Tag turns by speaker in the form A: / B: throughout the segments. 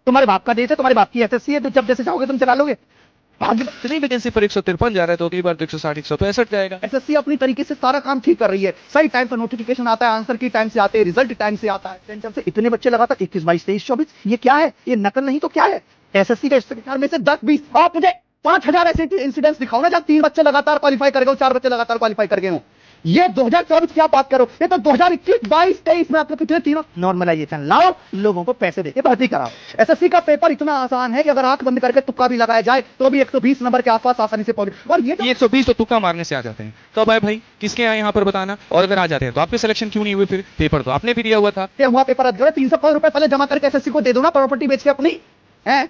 A: तुम्हारे बाप का देश है, तुम्हारे बाप की एसएससी है, तो जब जैसे चाहोगे तुम चला लोगे।
B: इतनी वैकेंसी पर 153 जा रहा है तो अगली बार तो 160 165 जाएगा।
A: एसएससी अपनी तरीके से सारा काम ठीक कर रही है, सही टाइम पर नोटिफिकेशन आता है, आंसर की टाइम से आते हैं, रिजल्ट टाइम से आता है। सेंटर से इतने बच्चे लगातार 21 22 23 24, ये क्या है? ये नकल नहीं तो क्या है? एसएससी के स्टेट में से 10 20 आप मुझे 5000 ऐसे इंसिडेंट्स दिखाओ ना जहां 3 बच्चे लगातार क्वालिफाई कर गए हो, 4 बच्चे लगातार क्वालिफाई कर गए हो। ये 2024 की आप बात करो, ये तो 2021 22 23 में आपके कितने तीनों नॉर्मलाइजेशन लाओ, लोगों को पैसे देके भर्ती कराओ। एसएससी का पेपर इतना आसान है कि अगर आंख बंद करके तुक्का भी लगाया जाए तो भी 120 नंबर के आसपास आसानी से पहुंचे। और ये
B: 120 तो तुक्का मारने से आ जाते हैं। कब आए भाई, किसके आए यहाँ पर बताना। और अगर आ जाते हैं तो आपके सिलेक्शन क्यों नहीं हुए? फिर पेपर तो आपने भी दिया हुआ था।
A: हुआ पेपर रद्द हो, 300 करोड़ रुपए पहले जमा करके एसएससी को दे दो ना, प्रॉपर्टी बेच के अपनी है,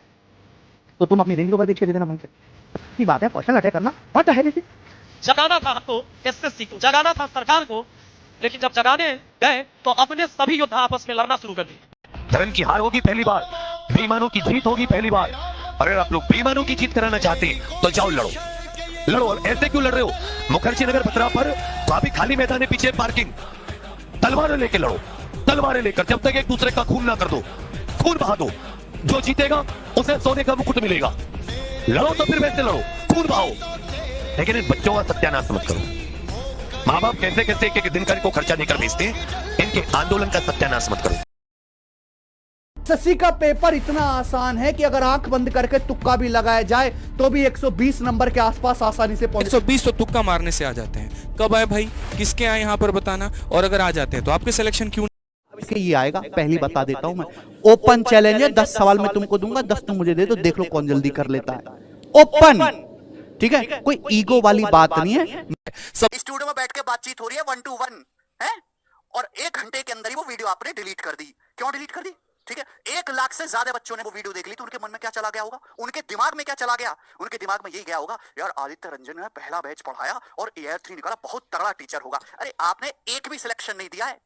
A: तो तुम अपनी रेंज रोवर बेच के दे देना मन से। बात है क्वेश्चन अटैक करना और चाहे
C: जगाना था आपको, एसएससी को जगाना था, सरकार को, लेकिन जब जगाने गए तो अपने सभी योद्धा आपस में लड़ना शुरू कर दिए।
D: धर्म की हार होगी पहली बार, बेईमानों की जीत होगी पहली बार। अगर आप लोग बेईमानों की जीत कराना चाहते हैं तो जाओ लड़ो, लड़ो। और ऐसे क्यों लड़ रहे हो? मुखर्जी नगर पथरा पर वहां भी खाली मैदान है, पीछे पार्किंग, तलवारें लेके लड़ो, तलवारें लेकर, जब तक एक दूसरे का खून ना कर दो, खून बहा दो। जो जीतेगा उसे सोने का मुकुट मिलेगा। लड़ो तो फिर वैसे लड़ो, खून बहाओ, लेकिन इन बच्चों का सत्यानाश मत करो। माँ बाप कैसे कैसे एक दिन का इनको खर्चा देकर भेजते हैं, इनके आंदोलन का सत्यानाश मत करो।
A: एसएससी का पेपर इतना आसान है कि अगर आंख बंद करके तुक्का भी लगाया जाए तो भी 120 नंबर के आसपास आसानी से पहुंच।
B: 120 तो तुक्का मारने से आ जाते हैं। कब आए भाई, किसके आए यहाँ पर बताना। और अगर आ जाते हैं तो आपके सिलेक्शन क्यों?
A: ये आएगा, पहली बता देता हूं मैं, ओपन चैलेंज है, 10 सवाल मैं तुमको दूंगा, 10 तुम मुझे दे दो, देख लो कौन जल्दी कर लेता है। ओपन, ठीक है, कोई ईगो वाली बात नहीं है।
E: सब स्टूडियो में बैठ के बातचीत हो रही है 1 to 1 है, और 1 घंटे के अंदर ही वो वीडियो आपने डिलीट कर दी। क्यों डिलीट कर दी? ठीक है, 1 लाख से ज्यादा बच्चों ने वो वीडियो देख ली, तो उनके मन में क्या चला गया होगा, उनके दिमाग में क्या चला गया? उनके दिमाग में यही गया होगा, यार आदित्य रंजन ने पहला बैच पढ़ाया और AR3 निकाला, बहुत तगड़ा टीचर होगा। अरे आपने एक भी सिलेक्शन नहीं दिया है,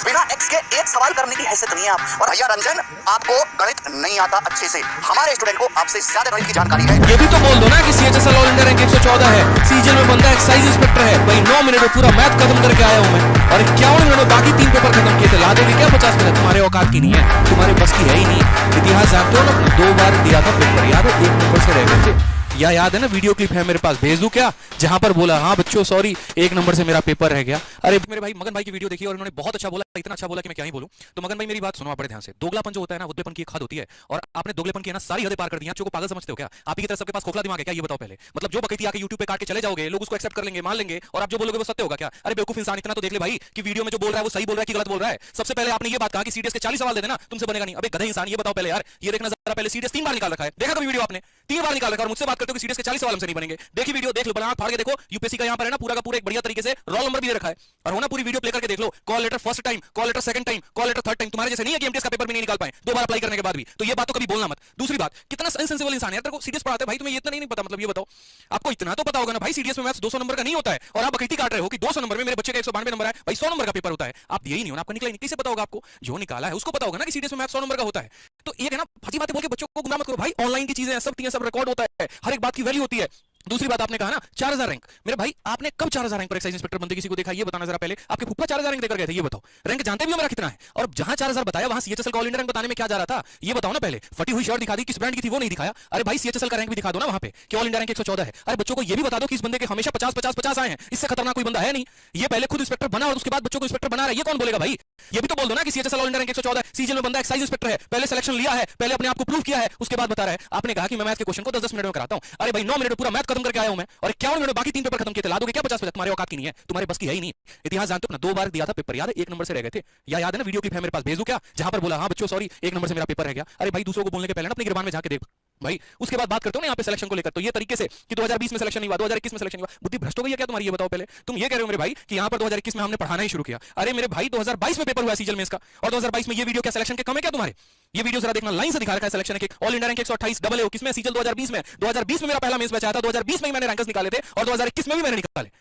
E: बिना एक्स के एक सवाल करने की हैसियत नहीं है आप। और भैया रंजन, आपको गणित नहीं आता अच्छे से, हमारे स्टूडेंट को आपसे ज्यादा गणित की जानकारी है।
B: ये भी तो बोल दो ना कि CHSL ऑल इंडिया रैंक 114 है, सीजन में बंदा एक्साइज इंस्पेक्टर है। भाई 9 मिनट में पूरा मैथ खत्म करके आया हूं मैं, और 51 मिनट में बाकी 3 पेपर खत्म किए थे। ला दोगे क्या 50 मिनट? तुम्हारे औकात की नहीं है, तुम्हारे बस की है ही नहीं। इतिहास जानते हो ना, 2 बार दिया था पेपर, याद है? 1 नंबर से रह गए थे। या याद है ना, वीडियो क्लिप है मेरे पास, भेज दूं क्या? जहां पर बोला, हाँ बच्चों सॉरी 1 नंबर से मेरा पेपर रह गया। अरे मेरे भाई मगन भाई की वीडियो देखी और उन्होंने बहुत अच्छा बोला, इतना अच्छा बोला कि मैं क्या ही बोलूं। तो मगन भाई मेरी बात सुनो आप बड़े ध्यान से। दोगलापन जो होता है ना, उद्दीपन की एक हद होती है, और आपने दोगलेपन की ना सारी हदें पार कर दी। आप को पागल समझते हो क्या? आप ही की तरह सबके पास खोखला दिमाग है क्या? ये बताओ पहले। मतलब जो बकैती आके YouTube पे काट के चले जाओगे, लोग उसको एक्सेप्ट कर लेंगे, मान लेंगे, और आप जो बोलोगे वो सत्य होगा क्या? अरे बेवकूफ इंसान, इतना तो देख ले भाई कि वीडियो में जो बोल रहा है वो सही बोल रहा है कि गलत बोल रहा है। सबसे पहले आपने ये बात कहा कि सीडीएस के 40 सवाल दे देना, तुमसे बनेगा नहीं। अबे गधे इंसान, ये बताओ पहले यार, ये देखना जरा पहले, सीडीएस 3 बार निकाल रखा है, देखा कभी वीडियो आपने? 3 बार निकाल रखा, और मुझसे बात करते हो कि सीडीएस के 40 सवाल हमसे नहीं बनेंगे। देखी वीडियो, देख लो, बना फाड़ के देखो। यूपीएससी का यहाँ पर है ना पूरा का पूरा एक बढ़िया तरीके से रोल नंबर भी दे रखा है, और होना पूरी वीडियो प्ले करके देख लो। Call letter first time, call letter second time, call letter third time. तुम्हारे जैसे नहीं है कि एमटीएस का पेपर भी नहीं निकाल पाए 2 बार अप्लाई करने के बाद भी। तो ये बात तो कभी बोलना मत। दूसरी बात, कितना इनसेंसिबल इंसान है यार, तेरे को सीडीएस पढ़ाते भाई, तुम्हें इतना नहीं पता? मतलब ये बताओ, आपको इतना तो पता होगा ना भाई, सीडीएस में मैथ्स 200 नंबर का नहीं होता है, और आप बकैती काट रहे हो कि 200 नंबर में मेरे बच्चे का 192 नंबर है। भाई 100 नंबर का पेपर होता है, आप दिए ही नहीं हो ना, आपका निकला ही नहीं, कैसे पता होगा आपको? जो निकाला है उसको पता होगा ना कि सीडीएस में मैथ्स 100 नंबर का होता है। तो एक है ना, फजी बातें बोल के बच्चों को गुमराह मत करो भाई। ऑनलाइन की चीजें सब रिकॉर्ड होता है, हर एक बात की वैल्यू होती है। दूसरी बात, आपने कहा ना 4000 रैंक, मेरे भाई आपने कब 4000 रैंक पर एक्साइज इंस्पेक्टर बनते किसी को देखा? ये बताना जरा पहले। आपके फूफा 4000 रैंक देकर गए थे, ये बताओ। रैंक जानते भी हो मेरा कितना है? और जहां 4000 बताया वहां CHSL का ऑल इंडिया रैंक बताने में क्या जा रहा था? ये बताओ ना पहले। फटी हुई शर्ट दिखा दी, किस ब्रांड की थी वो नहीं दिखाया। अरे भाई CHSL का रैंक भी दिखा दो ना वहां पे कि ऑल इंडिया रैंक 114 है। अरे बच्चों को ये भी बता दो कि इस बंदे के हमेशा 50 50 50 आए हैं, इससे खतरनाक कोई बंदा है नहीं। ये पहले खुद इंस्पेक्टर बना और उसके बाद बच्चों को इंस्पेक्टर बना रहा है, ये कौन बोलेगा भाई? ये भी तो बोल दो ना कि CHSL ऑल इंडिया रैंक 114 है, सीजन में बंदा एक्साइज इंस्पेक्टर है, पहले सिलेक्शन लिया है, पहले अपने आप को प्रूव किया है, उसके बाद बता रहा है। आपने कहा कि मैं मैथ के क्वेश्चन को 10-10 मिनट में कराता हूं। अरे भाई 9 मिनट में पूरा मैथ खत्म करके आया हूं मैं, और 51 मिनट में बाकी 3 पेपर खत्म किए थे। ला दोगे क्या 50 मिनट? तुम्हारे औकात की नहीं है, तुम्हारे बस की है ही नहीं। इतिहास जानते हो ना, 2 बार दिया था पेपर, याद है? 1 नंबर से रह गए थे। या याद है ना, वीडियो क्लिप है मेरे पास, भेज दूं क्या? जहां पर बोला, हाँ बच्चों सॉरी 1 नंबर से मेरा पेपर रह गया। अरे भाई दूसरों को बोलने के पहले ना अपनी गिरबान में जाके देख भाई, उसके बाद बात करते हो ना यहाँ पे सिलेक्शन को लेकर। तो ये तरीके से कि 2020 में सिलेक्शन नहीं हुआ, 2021 में सिलेक्शन नहीं हुआ, बुद्धि भ्रष्ट हो गई है क्या तुम्हारी? ये बताओ पहले। तुम ये कह रहे हो मेरे भाई कि यहाँ पर 2021 में हमने पढ़ाना ही शुरू किया। अरे मेरे भाई 2022 में पेपर हुआ सीजल में इसका, और 2022 में ये वीडियो क्या सिलेक्शन के कम है क्या तुम्हारे? ये वीडियो जरा देखना, लाइन से दिखा रखा है सिलेक्शन के all India rank 128 double A किसमें? सीजल 2020 में। 2020 में मेरा पहला मेंस बैच आया था, 2020 में ही मैंने रैंकर्स निकाले थे, और 2021 में भी मैंने निकाले।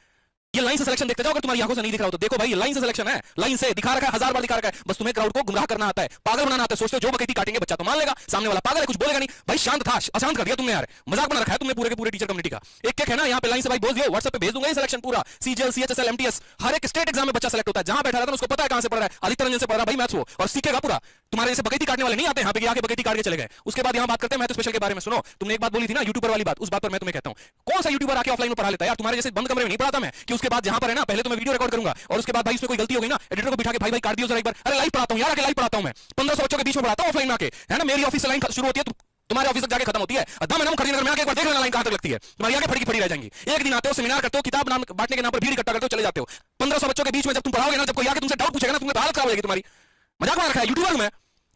B: ये लाइन से सिलेक्शन देखते जाओ, अगर तुम्हारी आंखों से नहीं दिख रहा हो तो देखो भाई, ये लाइन से सिलेक्शन है, लाइन से दिखा रखा है, 1000 बार दिखा रखा है। बस तुम्हें क्राउड को गुमराह करना आता है, पागल बनाना आता है। सोचते हो जो बकैती काटेंगे बच्चा तो मान लेगा, सामने वाला पागल है कुछ बोलेगा नहीं। भाई शांत था, अशांत कर दिया तुमने यार, मजाक बना रखा है तुमने पूरे के पूरे टीचर कम्युनिटी का। एक है ना यहाँ पे लाइन से भाई बोल दिया, व्हाट्सएप पे भेज दूंगा ये सिलेक्शन पूरा, सीजीएल CHSL MTS हर एक स्टेट एग्जाम में बच्चा सेलेक्ट होता है। जहां बैठा रहता है उसको पता है कहां से पढ़ रहा है। आदित्य रंजन से पढ़ रहा है भाई मैथ्स वो, और सीखेगा पूरा। तुम्हारे जैसे बकैती काटने वाले नहीं आते यहाँ पे कि आके बकैती काट के चले गए। उसके बाद यहाँ बात करते हैं मैथ स्पेशल के बारे में। सुनो, तुमने एक बात बोली थी ना यूट्यूबर वाली बात, उस बात पर मैं तुम्हें कहता हूँ, कौन सा यूट्यूबर आके ऑफलाइन में पढ़ा लेता है यार? तुम्हारे जैसे बंद कमरे में नहीं पढ़ाता मैं कि उसके बाद जहाँ पर है ना पहले तो मैं वीडियो रिकॉर्ड करूंगा और उसके बाद भाई उसमें कोई गलती हो गई ना एडिटर को बिठा के भाई भाई काट दियो जरा एक बार। अरे लाइव पढ़ाता हूँ यार, आके लाइव पढ़ाता हूँ मैं 1500 बच्चों के बीच में पढ़ाता हूँ ऑफलाइन में आके, है ना। मेरी ऑफिस लाइन शुरू होती है तुम्हारे ऑफिस तक जाके खत्म होती है। दम नाम खरीदने में आके एक बार देख लेना लाइन कहां तक लगती है, तुम्हारी आगे फड़ी फड़ी रह जाएंगी। एक दिन आते हो, सेमिनार करते हो, किताब नाम बांटने के नाम पर भीड़ इकट्ठा करते हो, चले जाते हो। 1500 बच्चों के बीच में जब तुम पढ़ाओगे ना, जब कोई आके तुमसे डाउट पूछेगा ना, तुम्हें हालत खराब हो जाएगी तुम्हारी। मजाक बना रखा है यूट्यूबर में?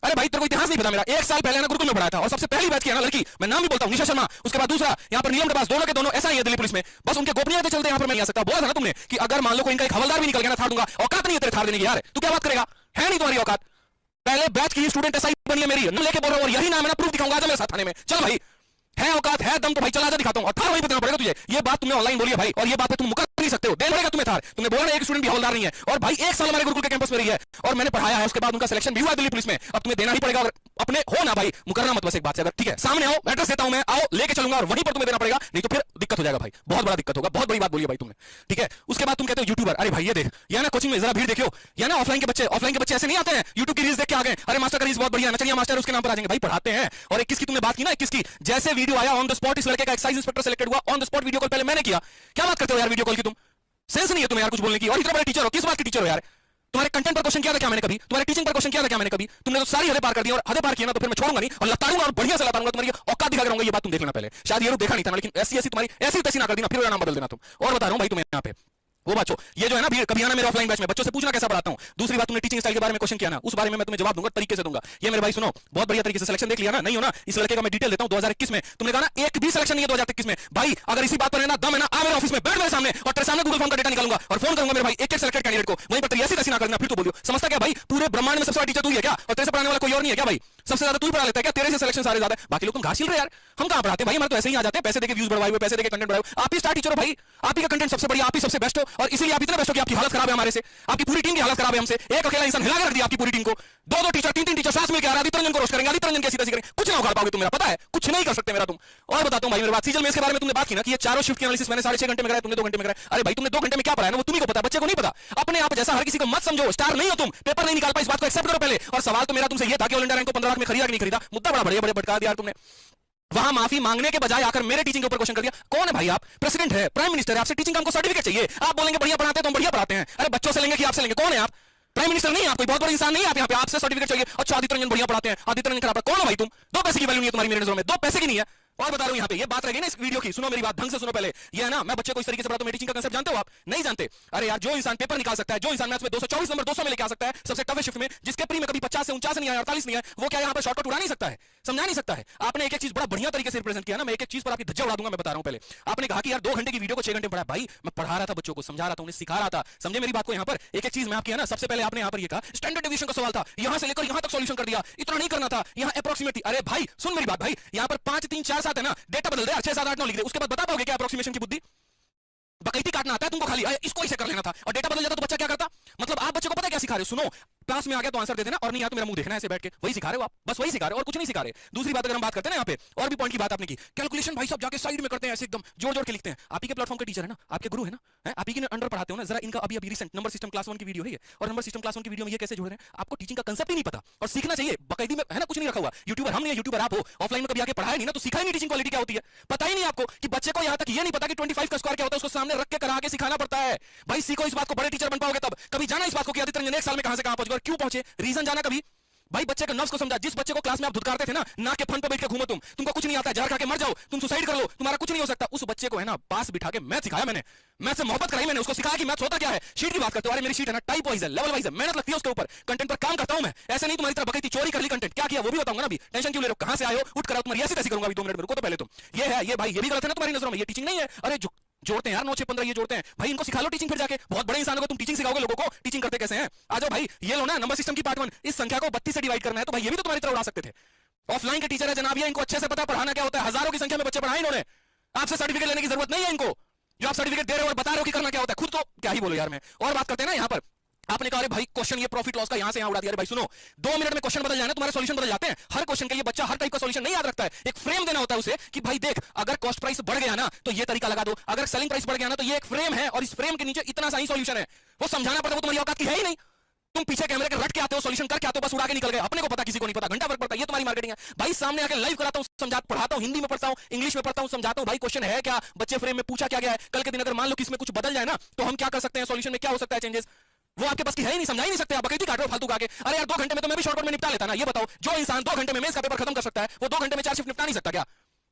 B: अरे भाई तेरे को इतिहास नहीं पता मेरा। 1 साल पहले ना गुरुकुल में पढ़ाया था और सबसे पहली बैच किया ना लड़की, मैं नाम भी बोलता हूं, निशा शर्मा। उसके बाद दूसरा यहाँ पर नीलम के पास, दोनों के दोनों ऐसा ही है दिल्ली पुलिस में, बस उनके गोपनीयता चलते यहाँ पर मैं नहीं आ सकता। बोला था ना तुमने कि अगर मान लो कोई इनका एक हवलदार भी निकल गया ना, थार दूंगा। औकात नहीं है तेरे थार देने की यार, तू क्या बात करेगा? है नहीं तुम्हारी औकात। पहले बैच की स्टूडेंट ऐसा ही बनी है मेरी, लेके बोल रहा हूँ, और यही नाम है ना, प्रूफ दिखाऊंगा आज मेरे साथ थाने में। चल भाई, है औकात है दम तो भाई चला जा दिखाता हूं। और थार वहीं पे देना पड़ेगा तुझे। ये बात तुमने ऑनलाइन बोली है भाई, और ये बात पे तुम मुकर नहीं सकते हो, देना पड़ेगा तुम्हें थार। तुमने बोला ना एक स्टूडेंट भी हवलदार नहीं है, और भाई 1 साल हमारे गुरुकुल के कैंपस में रही है और मैंने पढ़ाया है। उसके बाद उनका सिलेक्शन भी हुआ दिल्ली पुलिस में। अब तुम्हें देना ही पड़ेगा। अगर अपने हो ना भाई, मुकरना मत बस एक बात से। अगर ठीक है सामने आओ, एड्रेस देता हूं मैं, आओ लेके चलूंगा और वहीं पर तुम्हें देना पड़ेगा, नहीं तो फिर दिक्कत हो जाएगा भाई, बहुत बड़ा दिक्कत होगा। बहुत बड़ी बात बोली है भाई तुमने, ठीक है। उसके बाद तुम कहते हो यूट्यूबर। अरे भाई ये देख, या ना कोचिंग में जरा भीड़ देखियो, या ना ऑफलाइन के बच्चे ऐसे नहीं आते हैं यूट्यूब की रील्स देख के आ गए, अरे मास्टर का रील्स बहुत बढ़िया है, चलिए मास्टर उसके नाम पर आ जाएंगे। भाई पढ़ाते हैं। और 21 की तुमने बात की ना, 21 की जैसे वीडियो आया ऑन द स्पॉट, इस लड़के का एक्साइज इंस्पेक्टर सेलेक्टेड हुआ, on the spot video call पहले मैंने किया। क्या बात करते हो यार वीडियो कॉल की? तुम सेंस नहीं है तुम्हें यार कुछ बोलने की? और इतना बड़े टीचर हो, किस बात के टीचर हो यार? तुम्हारे कंटेंट पर क्वेश्चन किया था क्या मैंने कभी? तुम्हारे टीचिंग पर क्वेश्चन किया था क्या मैंने कभी? तुमने तो सारी हदें पार कर दी, और हदें पार किया ना तो फिर मैं छोड़ूंगा नहीं, और लताड़ूंगा और बढ़िया से लताड़ूंगा, तुम्हारी औकात दिखा करूंगा। ये बात तुम देखना पहले, शायद ये लोग देखा नहीं था ना, लेकिन ऐसी तुम्हारी ऐसी तैसी ना कर दी ना, फिर नाम बदल देना तुम। और बता रहा हूं भाई तुम्हें यहाँ पे वो बच्चों, ये जो है ना भीड़, कभी आना मेरे ऑफलाइन बैच में, बच्चों से पूछना कैसा पढ़ाता हूं। दूसरी बात, तुमने टीचिंग स्टाइल के बारे में क्वेश्चन किया ना, उस बारे में मैं तुम्हें जवाब दूंगा, तरीके से दूंगा। ये मेरे भाई सुनो, बहुत बढ़िया तरीके से सिलेक्शन देख लिया ना, नहीं हो ना, इस लड़के का मैं डिटेल देता हूं। 2021 में तुमने कहा ना एक भी सिलेक्शन नहीं है 2021 में। भाई अगर इसी बात पर है ना दम है ना, आ मेरे ऑफिस में, बैठ मेरे सामने और तेरे सामने गूगल फॉर्म का डेटा निकालूंगा और फोन करूंगा मेरे भाई एक सिलेक्टेड कैंडिडेट को, वहीं पर तेरी ऐसी तैसी ना करना, फिर तू बोलियो। समझता क्या भाई, पूरे ब्रह्मांड में सबसे बड़ा टीचर तू ही है क्या? और तेरे से पढ़ाने वाला कोई और नहीं है क्या भाई? सबसे ज्यादा तू ही पढ़ा लेता है क्या? तेरे से सिलेक्शन सारे ज्यादा है, बाकी लोग तुम घास छिल रहे यार। हम कहां पढ़ाते हैं भाई? हमारे तो ऐसे ही आ जाते हैं, पैसे देके व्यूज बढ़वाए हुए, पैसे देके कंटेंट बढ़ाए हुए। आप ही स्टार टीचर हो भाई, आप ही का कंटेंट सबसे बढ़िया, आप ही सबसे बेस्ट हो, और इसीलिए आप इतने बेस्ट हो कि आपकी हालत खराब है हमारे से, आपकी पूरी टीम की हालत खराब है हमसे। एक अकेला इंसान हिला के रख दिया आपकी पूरी टीम को। 2-2 टीचर 3-3 टीचर साथ मिलकर आदित्य रंजन को रोस्ट करेंगे, आदित्य रंजन कैसी तैसी करेंगे, कुछ ना उखाड़ पाओगे तुम, मेरा पता है, कुछ नहीं कर सकते मेरा तुम। और बताता हूं भाई मेरे बात, सीजल में इसके बारे में तुमने बात की ना कि ये चारों शिफ्ट की एनालिसिस मैंने 6.5 घंटे में कराया, तुमने 2 घंटे में कराया। अरे भाई तुमने 2 घंटे में क्या पढ़ाया ना वो तुम्ही को पता, बच्चे को नहीं पता। अपने आप जैसा हर किसी को मत समझो, स्टार नहीं हो तुम, पेपर नहीं निकाल पाए, इस बात को एक्सेप्ट करो पहले। और सवाल तो मेरा तुमसे ये था कि ऑल इंडिया रैंक को 15 लाख में खरीदा कि नहीं खरीदा, मुद्दा बड़ा बढ़िया भटका दिया तुमने। वहां माफी मांगने के बजाय आकर मेरे टीचिंग के ऊपर क्वेश्चन कर दिया। कौन है भाई आप? प्रेसिडेंट है, प्राइम मिनिस्टर है, आपसे टीचिंग का हमको सर्टिफिकेट चाहिए। आप बोलेंगे बढ़िया पढ़ाते हैं तो हम बढ़िया पढ़ाते हैं। अरे बच्चों से लेंगे कि आपसे लेंगे? कौन है आप? प्राइम मिनिस्टर नहीं है आप, कोई बहुत बड़ा इंसान नहीं है आप, यहाँ पे आपसे सर्टिफिकेट चाहिए। अच्छा आदित्य रंजन बढ़िया पढ़ाते हैं, आदित्य रंजन खराब, कौन है भाई तुम? 2 पैसे की वैल्यू नहीं है तुम्हारी मेरे नजरों में, 2 पैसे की नहीं है। और बता रहा हूं यहाँ पे ये बात रहेगी ना इस वीडियो की, सुनो मेरी बात ढंग से सुनो पहले। ये है ना, मैं बच्चे को इस तरीके से पढ़ाता हूं, मेरी टीचिंग का कांसेप्ट जानते हो आप? नहीं जानते? अरे यार, जो इंसान पेपर निकाल सकता है, जो इंसान मैथ्स में 224 नंबर 200 में लेके आ सकता है सबसे टफ शिफ्ट में, जिसके प्री में कभी 50 से 49 नहीं आया, 48 नहीं आया, वो क्या यहाँ पर शॉर्टकट उड़ा नहीं सकता है, समझा नहीं सकता है? आपने एक एक चीज बड़ा बढ़िया तरीके से रिप्रेजेंट किया ना, मैं एक एक चीज पर आपकी धज्जा उड़ा दूंगा। मैं बता रहा हूं पहले, आपने कहा कि यार 2 घंटे की वीडियो को 6 घंटे पढ़ा। भाई मैं पढ़ा रहा था बच्चों को, समझा रहा था, उन्हें सिखा रहा था, समझे मेरी बात को? यहाँ पर एक एक चीज मैं आपकी है ना, सबसे पहले आपने यहाँ पर ये कहा स्टैंडर्ड डेविएशन का सवाल था, यहां से लेकर यहां तक सॉल्यूशन कर दिया, इतना नहीं करना था, यहां अप्रोक्सीमेटली। अरे भाई सुन मेरी बात भाई, यहाँ पर 5 3 4 7 है ना, डेटा बदल दे, 6 7 8 9 लिख दे, उसके बाद बता पाओगे क्या अप्रोक्सीमेशन की बुद्धि? बकैती काटना आता है तुमको खाली, इसको इसे कर लेना था, और डेटा बदल जाता तो बच्चा क्या करता? मतलब आप बच्चे को पता है क्या सिखा रहे हो? सुनो, क्लास में आ गया तो आंसर दे देना, और नहीं आया तो मेरा मुंह देखना है ऐसे बैठ के, वही सिखा रहे हो आप, बस वही सिखा रहे हो और कुछ नहीं सिखा रहे। दूसरी बात अगर हम बात करते हैं ना यहाँ पे, और भी पॉइंट की बात आपने की, कैलकुलेशन भाई सब जाके साइड में करते हैं ऐसे एकदम जोड़ जोड़ के लिखते हैं। आप ही के प्लेटफॉर्म के टीचर है ना, आपके गुरु है ना, आप ही के अंडर पढ़ाते हो ना। जरा इनका अभी रिसेंट नंबर सिस्टम क्लास 1 की वीडियो है ये, और नंबर सिस्टम क्लास 1 की वीडियो में ये कैसे जोड़ रहे हैं? आपको टीचिंग का कांसेप्ट ही नहीं पता, और सीखना चाहिए। बकायदी में है ना, कुछ नहीं रखा हुआ। यूट्यूबर हम नहीं है, यूट्यूबर आप हो, ऑफलाइन में कभी आके पढ़ाया नहीं ना, तो सीखा ही नहीं टीचिंग क्वालिटी क्या होती है, पता ही नहीं आपको कि बच्चे को यहाँ तक ये नहीं पता कि 25 का स्क्वायर क्या होता है, उसको सामने रख के करा के सिखाना पड़ता है। भाई सीखो इस बात को, बड़े टीचर बन पाओगे तब। कभी जाना इस बात को कि आदित्य रंजन 1 साल में कहां से कहां पहुंच गए, क्यों पहुंचे, रीजन जाना कभी? भाई बच्चे के नफ्स को समझा। जिस बच्चे को क्लास में आप धुतकारते थे ना के फन पे बैठ के घूमो तुमको कुछ नहीं आता है, जहर खा के मर जाओ, तुम सुसाइड कर लो, तुम्हारा कुछ नहीं हो सकता, उस बच्चे को है ना पास बिठा के मैथ सिखाया मैंने, मैथ से मोहब्बत कराई मैंने, उसको सिखाया कि मैथ होता क्या है। शीट की बात करते हो, अरे मेरी शीट है ना टाइप वाइज है, लेवल वाइज है, मेहनत लगती है उसके ऊपर, कंटेंट पर काम करता हूं मैं, ऐसे नहीं तुम्हारी तरह बकैती चोरी कर ली कंटेंट। क्या किया वो भी बताऊंगा ना, अभी टेंशन क्यों ले रहे हो, कहां से आए हो, उठ कर आओ, तुम्हारी ऐसी तैसी करूंगा अभी 2 मिनट में, रुको तो पहले तुम। ये है ये भाई, ये भी गलत है ना तुम्हारी नजरों में, ये टीचिंग नहीं है। अरे जो जोड़ते हैं यार 9 6 15 ये जोड़ते हैं भाई, इनको सिखा लो टीचिंग, फिर जाके बहुत बड़े इंसान को तुम टीचिंग सिखाओगे लोगों को टीचिंग करते कैसे हैं। आ जाओ भाई, ये लो ना नंबर सिस्टम की पार्ट 1, इस संख्या को 32 से डिवाइड करना है, तो भाई ये भी तो तुम्हारी तरह उड़ा सकते थे। ऑफलाइन के टीचर है जनाब, ये इनको अच्छे से पता पढ़ाना क्या होता है, हजारों की संख्या में बच्चे पढ़ाए इन्होंने, आपसे सर्टिफिकेट लेने की जरूरत नहीं है इनको। जो आप सर्टिफिकेट दे रहे हो और बता रहे हो कि करना क्या होता है, खुद तो क्या ही बोलो यार। मैं और बात करते हैं ना यहाँ पर, आपने कहा अरे भाई क्वेश्चन ये प्रॉफिट लॉस का यहां से यहां उड़ा दिया। अरे भाई सुनो, 2 मिनट में क्वेश्चन बदल जाए ना, तुम्हारे सॉल्यूशन बदल जाते हैं। हर क्वेश्चन का ये बच्चा हर टाइप का सॉल्यूशन नहीं याद रखता है, एक फ्रेम देना होता है उसे कि भाई देख, अगर कॉस्ट प्राइस बढ़ गया ना तो ये तरीका लगा दो, अगर सेलिंग प्राइस बढ़ गया ना तो ये एक फ्रेम है, और इस फ्रेम के नीचे इतना सा ही सॉल्यूशन है। वो समझाना पड़ता है, वो तुम्हारी औकात की है ही नहीं। तुम पीछे कैमरे के रट के आते हो, सॉल्यूशन करके आते हो, बस उड़ा के निकल गए, अपने को पता किसी को नहीं पता, घंटा फर्क पड़ता है, ये तुम्हारी मार्केटिंग है भाई। सामने आके लाइव कराता हूं, समझा पढ़ाता हूं, हिंदी में पढ़ता हूं, इंग्लिश में पढ़ता हूं, समझाता हूं भाई क्वेश्चन है क्या, बच्चे फ्रेम में पूछा क्या गया है, कल के दिन अगर मान लो कि इसमें कुछ बदल जाए ना तो हम क्या कर सकते हैं, सॉल्यूशन में क्या हो सकता है चेंजेस, वो आपके पास की है ही नहीं, समझा ही नहीं सकते आप, बकैती काट रहे हो फालतू का के। अरे यार 2 घंटे में तो मैं भी शॉर्टकट में निपटा लेता ना, ये बताओ जो इंसान 2 घंटे में मेंस का पेपर खत्म कर सकता है वो 2 घंटे में 4 शिफ्ट निपटा नहीं सकता क्या?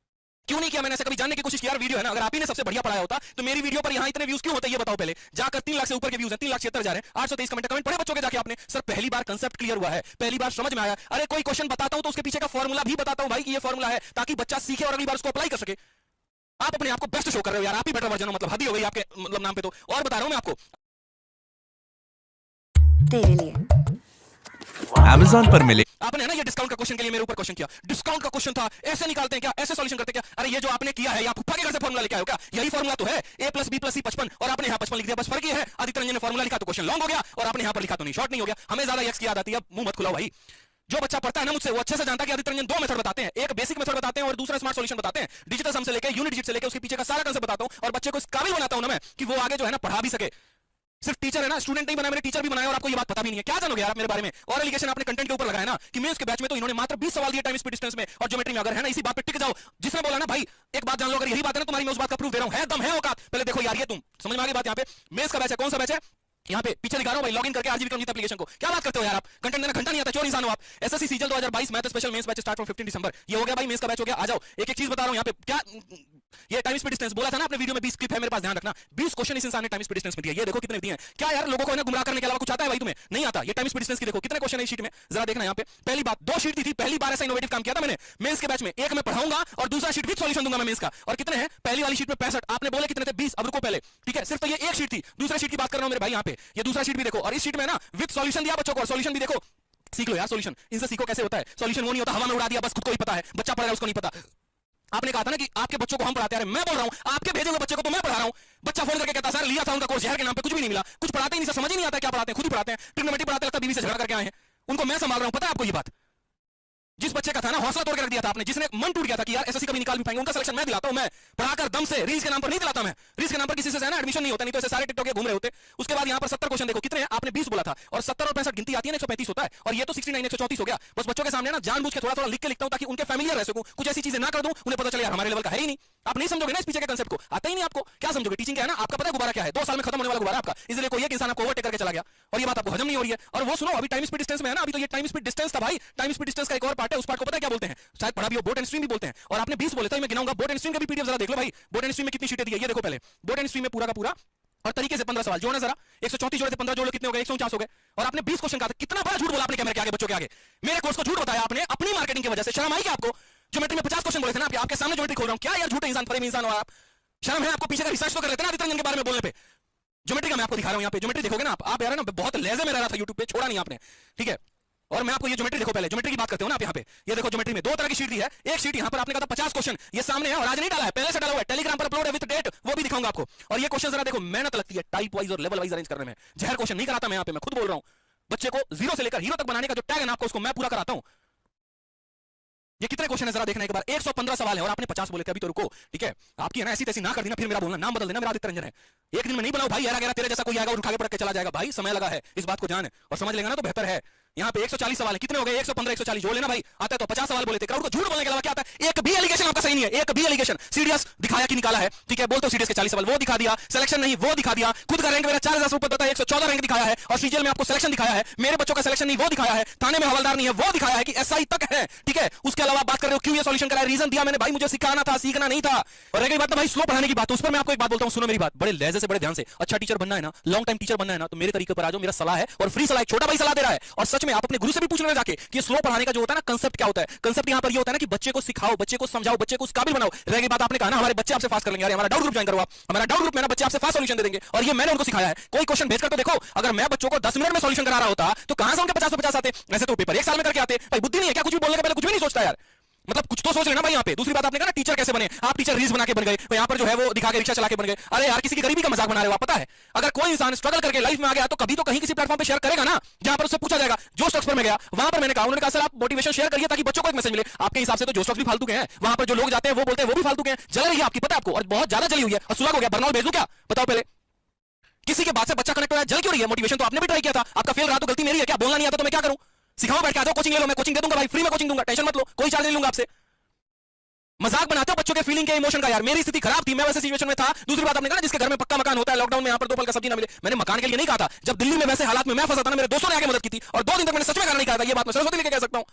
B: क्यों नहीं किया मैंने ऐसे कभी जानने की कोशिश की यार। वीडियो है ना, अगर आप ही ने सबसे बढ़िया पढ़ाया होता तो मेरी वीडियो पर यहाँ इतने व्यूज क्यों होते ये बताओ पहले। जाकर 3 लाख से ऊपर के व्यूज हैं, 3,76,000 जा रहे हैं, 823 कमेंट पढ़े बच्चों के जाके आपने। सर पहली बार कंसेप्ट क्लियर हुआ है, पहली बार समझ में आया। अरे कोई क्वेश्चन बताता हूं तो उसके पीछे का फॉर्मूला भी बताता हूं भाई कि ये फॉर्मूला है, ताकि बच्चा सीखे और अगली बार उसको अप्लाई कर सके। आप अपने आप को बेस्ट शो कर रहे हो यार, आप ही बेटर वर्जन हो, मतलब हद ही हो गई आपके मतलब नाम पे तो। और बता रहा हूं मैं आपको
F: तेरे लिए
B: Amazon पर मिले। आपने ना ये डिस्काउंट का क्वेश्चन के लिए मेरे ऊपर क्वेश्चन किया, डिस्काउंट का क्वेश्चन था, ऐसे निकालते हैं क्या, ऐसे सॉल्यूशन करते हैं क्या? अरे ये जो आपने किया है, आप फुफ्फा के घर से फॉर्मूला लेके आए हो क्या? यही फॉर्मूला तो है, a + b + c 55, और आपने यहाँ 55 लिख दिया, बस फर्क ये है आदित्य रंजन ने फॉर्मूला लिखा तो क्वेश्चन लॉन्ग हो गया, और आपने यहाँ पर लिखा तो नहीं, शॉर्ट नहीं हो गया। हमें ज्यादा एक्स की याद आती है, अब मुंह मत खुलाओ भाई। जो बच्चा पढ़ता है ना मुझसे, वो अच्छे से जानता है कि आदित्य रंजन 2 मेथड बताते हैं, एक बेसिक मेथड बताते हैं और दूसरा स्मार्ट सॉल्यूशन बताते हैं। डिजिटल सम से लेकर यूनिट डिजिट से लेकर उसके पीछे का सारा कंसेप्ट बताता हूं, और बच्चे को इस काबिल बनाता हूं ना मैं कि वो आगे जो है ना पढ़ा भी सके। सिर्फ टीचर है ना, स्टूडेंट नहीं बनाया, मैंने टीचर भी बनाया, और आपको ये बात पता भी नहीं है। क्या जानोगे यार आप मेरे बारे में? और एलिगेशन आपने कंटेंट के ऊपर लगाया ना कि मैं उसके बैच में तो इन्होंने मात्र 20 सवाल दिए टाइम स्पीड डिस्टेंस में और ज्योमेट्री में। अगर है ना इसी बात पे टिक जाओ, जिसने बोला ना भाई एक बात जान लो, अगर यही बात है ना तुम्हारी, मैं उस बात का प्रूफ दे रहा हूं, है दम है औकात। पहले देखो यार, ये तुम समझ में आ गई बात। यहाँ पे मेंस का बैच है, कौन सा बैच है यहाँ पे पीछे दिखा रहा हूं भाई, लॉगिन करके आरजी विक्रमजीत एप्लीकेशन को। क्या बात करते हो यार आप, कंटेंट देना घंटा नहीं आता, चोर इंसान हो आप। SSC CGL 2022 math special mains batch start from 15 December. ये हो गया भाई मेंस का बैच हो गया। आ जाओ, एक एक चीज बता रहा हूं यहाँ पे। क्या ये टाइम स्पीड डिस्टेंस बोला था ना आपने वीडियो में, 20 क्लिप है मेरे पास, ध्यान रखना। 20 क्वेश्चन इस इंसान ने टाइम स्पीड डिस्टेंस में दिया, ये देखो कितने दिए हैं। क्या यार लोगों को ना गुमराह करने के अलावा कुछ आता है भाई तुम्हें? नहीं आता। ये टाइम स्पीड डिस्टेंस की देखो कितने क्वेश्चन है इस शीट में, जरा देखना यहाँ पे। पहली बात 2 शीट थी, पहली बार ऐसा इनोवेटिव काम किया था मैंने मेंस के बैच में। एक मैं पढ़ाऊंगा और दूसरा शीट विद सॉल्यूशन दूंगा मैं मेंस का। और कितने हैं? पहली वाली शीट में 65, आपने बोले कितने थे? 20। अब रुको पहले, ठीक है, सिर्फ तो ये एक शीट थी, दूसरा शीट की बात कर रहा हूं मेरे भाई यहाँ पे। ये दूसरा शीट भी देखो, और इस शीट में ना विद सॉल्यूशन दिया बच्चों को, और सॉल्यूशन भी देखो। सीख लो यार सॉल्यूशन, इनसे सीखो कैसे होता है सॉल्यूशन। वो नहीं होता हवा में उड़ा दिया बस, खुद को ही पता है, बच्चा पढ़ रहा है उसको नहीं पता। आपने कहा था ना कि आपके बच्चों को हम पढ़ाते हैं, मैं बोल रहा हूं आपके भेजे हुए बच्चे को तो मैं पढ़ा रहा हूं। बच्चा फोन करके कहता सर लिया था उनका कोर्स, जहर के नाम पे कुछ भी नहीं मिला, कुछ पढ़ाते ही नहीं, समझ ही नहीं आता क्या पढ़ाते हैं, खुद ही पढ़ाते हैं। ट्रिग्नोमेट्री पढ़ाते लगता बीवी से झगड़ा करके आए हैं, उनको मैं संभाल रहा हूं, पता है आपको ये बात? जिस बच्चे का था ना हौसला तोड़ के रख दिया था आपने, जिसने मन टूट गया था कि यार एसएससी कभी निकाल भी पाएंगे, उनका सिलेक्शन मैं दिलाता हूं, मैं पढ़ाकर दम से। रील्स के नाम पर नहीं दिलाता मैं, रील्स के नाम पर किसी से ना एडमिशन नहीं होता, नहीं तो ऐसे सारे टिकटॉक के घूम रहे होते। उसके बाद यहां पर 70 क्वेश्चन देखो कितने हैं, आपने 20 बोला था, और 70 और 65 गिनती आती है ना 135 होता है, और ये तो 69 134 हो गया। बस बच्चों के सामने ना जानबूझ के थोड़ा थोड़ा लिख के लिखता हूं ताकि उनके फैमिलियर रह सकूं, कुछ ऐसी चीजें ना कर दूं उन्हें पता चले यार हमारे लेवल का है ही नहीं। आप नहीं समझोगे ना इस पीछे के कंसेप्ट को, आता ही नहीं आपको। क्या समझोगे? टीचिंग क्या है ना, आपका पता है गुब्बारा क्या है? 2 साल में खत्म होने वाला गुब्बारा आपका, इसलिए कोई एक इंसान आपको ओवरटेक करके चला गया और ये बात आपको हजम नहीं हो रही है। और वो सुनो, अभी टाइम स्पीड डिस्टेंस में है ना, अभी तो ये टाइम स्पीड डिस्टेंस था भाई। टाइम स्पीड डिस्टेंस का एक और पार्ट है, उस पार्ट को पता है क्या बोलते हैं? शायद पढ़ा भी हो, बोट एंड स्ट्रीम भी बोलते हैं। और आपने 20 बोले थे, मैं गिनाऊंगा बोट एंड स्ट्रीम का भी पीडीएफ जरा देख लो भाई। बोट एंड स्ट्रीम में कितनी शीटें दी है ये देखो पहले। बोट एंड स्ट्रीम में पूरा का पूरा और तरीके से 15 सवाल जोड़ना जरा। 134 जोड़े थे, 15 जोड़ लो कितने हो गए? 149 हो गए। और आपने 20 क्वेश्चन कहा था। कितना बड़ा झूठ बोला आपने कैमरे के आगे, बच्चों के आगे। मेरे कोर्स को झूठ बताया आपने अपनी मार्केटिंग की वजह से। शर्म आई क्या आपको? ज्योमेट्री में 50 क्वेश्चन बोले थे ना, आपके सामने ज्योमेट्री खोल रहा हूं। क्या यार झूठे इंसान, फरेब इंसान हो आप? शर्म है आपको? पीछे का रिसर्च तो कर लेते ना आदित्य रंजन के बारे में बोलने पे। ज्योमेट्री का मैं आपको दिखा रहा हूं यहाँ पे, ज्योमेट्री देखोगे ना आप यार ना बहुत लेजे में रह रहा था यूट्यूब पे, छोड़ा नहीं आपने, ठीक है। और मैं आपको ये ज्योमेट्री देखो पहले, ज्योमेट्री की बात करते हो ना आप यहाँ पे। ये देखो ज्योमेट्री में 2 तरह की शीट दी है। एक शीट यहाँ पर आपने कहा था 50 क्वेश्चन, ये सामने है और आज नहीं डाला है, पहले से डाला हुआ है, टेलीग्राम पर अपलोड है विद डेट, वो भी दिखाऊंगा आपको। और ये क्वेश्चन जरा देखो, मेहनत लगती है टाइप वाइज और लेवल वाइज अरेंज करने में। जहर क्वेश्चन नहीं कराता मैं यहाँ पे, मैं खुद बोल रहा हूँ। बच्चे को 0 से लेकर हीरो तक बनाने का जो टैग है ना आपको, उसको मैं पूरा कराता हूँ। ये कितने क्वेश्चन है जरा देखना एक बार। 115 सवाल है और आपने 50 बोले थे, अभी तो रुको, ठीक है। आपकी है ना ऐसी तैसी ना कर देना, फिर मेरा बोलना नाम बदल देना, मेरा आदित्य रंजन है। एक दिन में नहीं बनाओ भाई, यार तेरे जैसा कोई आएगा और उठा के पढ़ के चला जाएगा भाई, समय लगा है, इस बात को जान और समझ लेगा ना तो बेहतर है। यहाँ पे 140 सवाल है, कितने हो गए? 115 140 जोड़ लेना भाई। आता है तो 50 सवाल बोले थे। क्राउड को झूठ बोलने के अलावा क्या आता है? एक भी एलिगेशन आपका सही नहीं है, एक भी एलिगेशन। सीडीएस दिखाया कि निकाला है, ठीक है, बोलते हो सीडीएस के 40 सवाल वो दिखा दिया, सिलेक्शन नहीं वो दिखा दिया। खुद का रैंक मेरा 4000 रुपए होता है, 114 रैंक दिखाया है, और सीजीएल में आपको सिलेक्शन दिखाया है। मेरे बच्चों का सिलेक्शन नहीं वो दिखाया है, थाने में हवलदार नहीं है वो दिखाया है कि एसआई तक है, ठीक है। उसके अलावा बात कर रहे हो क्यों ये सॉल्यूशन कराया, रीजन दिया मैंने भाई, मुझे सिखाना था, सीखना नहीं था। और रह गई बात ना भाई स्लो पढ़ाने की बात, उस पर मैं आपको एक बात बोलता हूं, सुनो मेरी बात बड़े लहजे से, बड़े ध्यान से। अच्छा टीचर बनना है ना, लॉन्ग टाइम टीचर बनना है ना, तो मेरे तरीके पर आ जाओ, मेरा सलाह है और फ्री सलाह, एक छोटा भाई सलाह दे रहा है। और सच में आप अपने गुरु से भी पूछ लेना जाके कि स्लो पढ़ाने का जो होता है ना कंसेप्ट क्या होता है। कंसेप्ट यहां पर ये होता है ना कि बच्चे को सिखाओ, बच्चे को समझाओ, बच्चे को उस काबिल बनाओ। रह गई बात आपने कहा ना हमारे बच्चे आपसे फास्ट कर लेंगे, हमारा डाउट ग्रुप ज्वाइन करो आप, हमारा डाउट ग्रुप में ना बच्चे आपसे फास्ट सॉल्यूशन दे देंगे, और ये मैंने उनको सिखाया है। कोई क्वेश्चन भेजकर तो देखो, अगर मैं बच्चों को 10 मिनट में सॉल्यूशन करा रहा होता तो कहां से उनके 50 पे 50 आते? वैसे तो पेपर 1 साल में करके आते। भाई बुद्धि नहीं है क्या? कुछ भी बोलने के पहले कुछ भी नहीं सोचता यार, मतलब कुछ तो सोच लेना भाई यहाँ पे। दूसरी बात आपने कहा ना टीचर कैसे बने, आप टीचर रील्स बना के बन गए, तो यहाँ पर जो है वो दिखा के रिक्शा चला के बन गए। अरे यार किसी की गरीबी का मजाक बना रहे हो आप, पता है अगर कोई इंसान स्ट्रगल करके लाइफ में आ गया तो कभी तो कहीं किसी प्लेटफॉर्म पे शेयर करेगा ना, जहां पर उससे पूछा जाएगा। जो स्टॉक्स पर मैं गया वहां पर मैंने कहा, उन्होंने कहा सर आप मोटिवेशन शेयर करिए ताकि बच्चों को एक मैसेज मिले। आपके हिसाब से तो जो स्टॉक्स भी फालतू के हैं, वहां पर जो लोग जाते हैं वो बोलते हैं वो भी फालतू के हैं। जल रही है आपकी, पता है आपको, और बहुत ज्यादा जली हुई है, और सुलग हो गया, बर्नॉल भेज दूं क्या बताओ पहले? किसी के बात से बच्चा कनेक्ट हो रहा है, जल क्यों रही है? मोटिवेशन तो आपने भी ट्राई किया था, आपका फेल रहा तो गलती मेरी है क्या? बोलना नहीं आता तो मैं क्या करूं? सिखाओ, बैठ के आ जाओ, कोचिंग ले लो, मैं कोचिंग दे दूंगा भाई, फ्री में कोचिंग दूंगा, टेंशन मत लो, कोई चार्ज नहीं लूंगा आपसे। मजाक बनाते हो बच्चों के फीलिंग के इमोशन का यार। मेरी स्थिति खराब थी, मैं वैसे सिचुएशन में था। दूसरी बात आपने कहा जिसके घर में पक्का मकान होता है, लॉकडाउन में यहां पर 2 पल का सब्जी ना मिले, मैंने मकान के लिए नहीं कहा था। जब दिल्ली में वैसे हालात में मैं फंसा था ना, मेरे दोस्तों ने आके मदद की थी और 2 दिन तक मैंने सच में खाना नहीं खाया था। ये बात मैं सरस्वती लेके कह सकता हूं।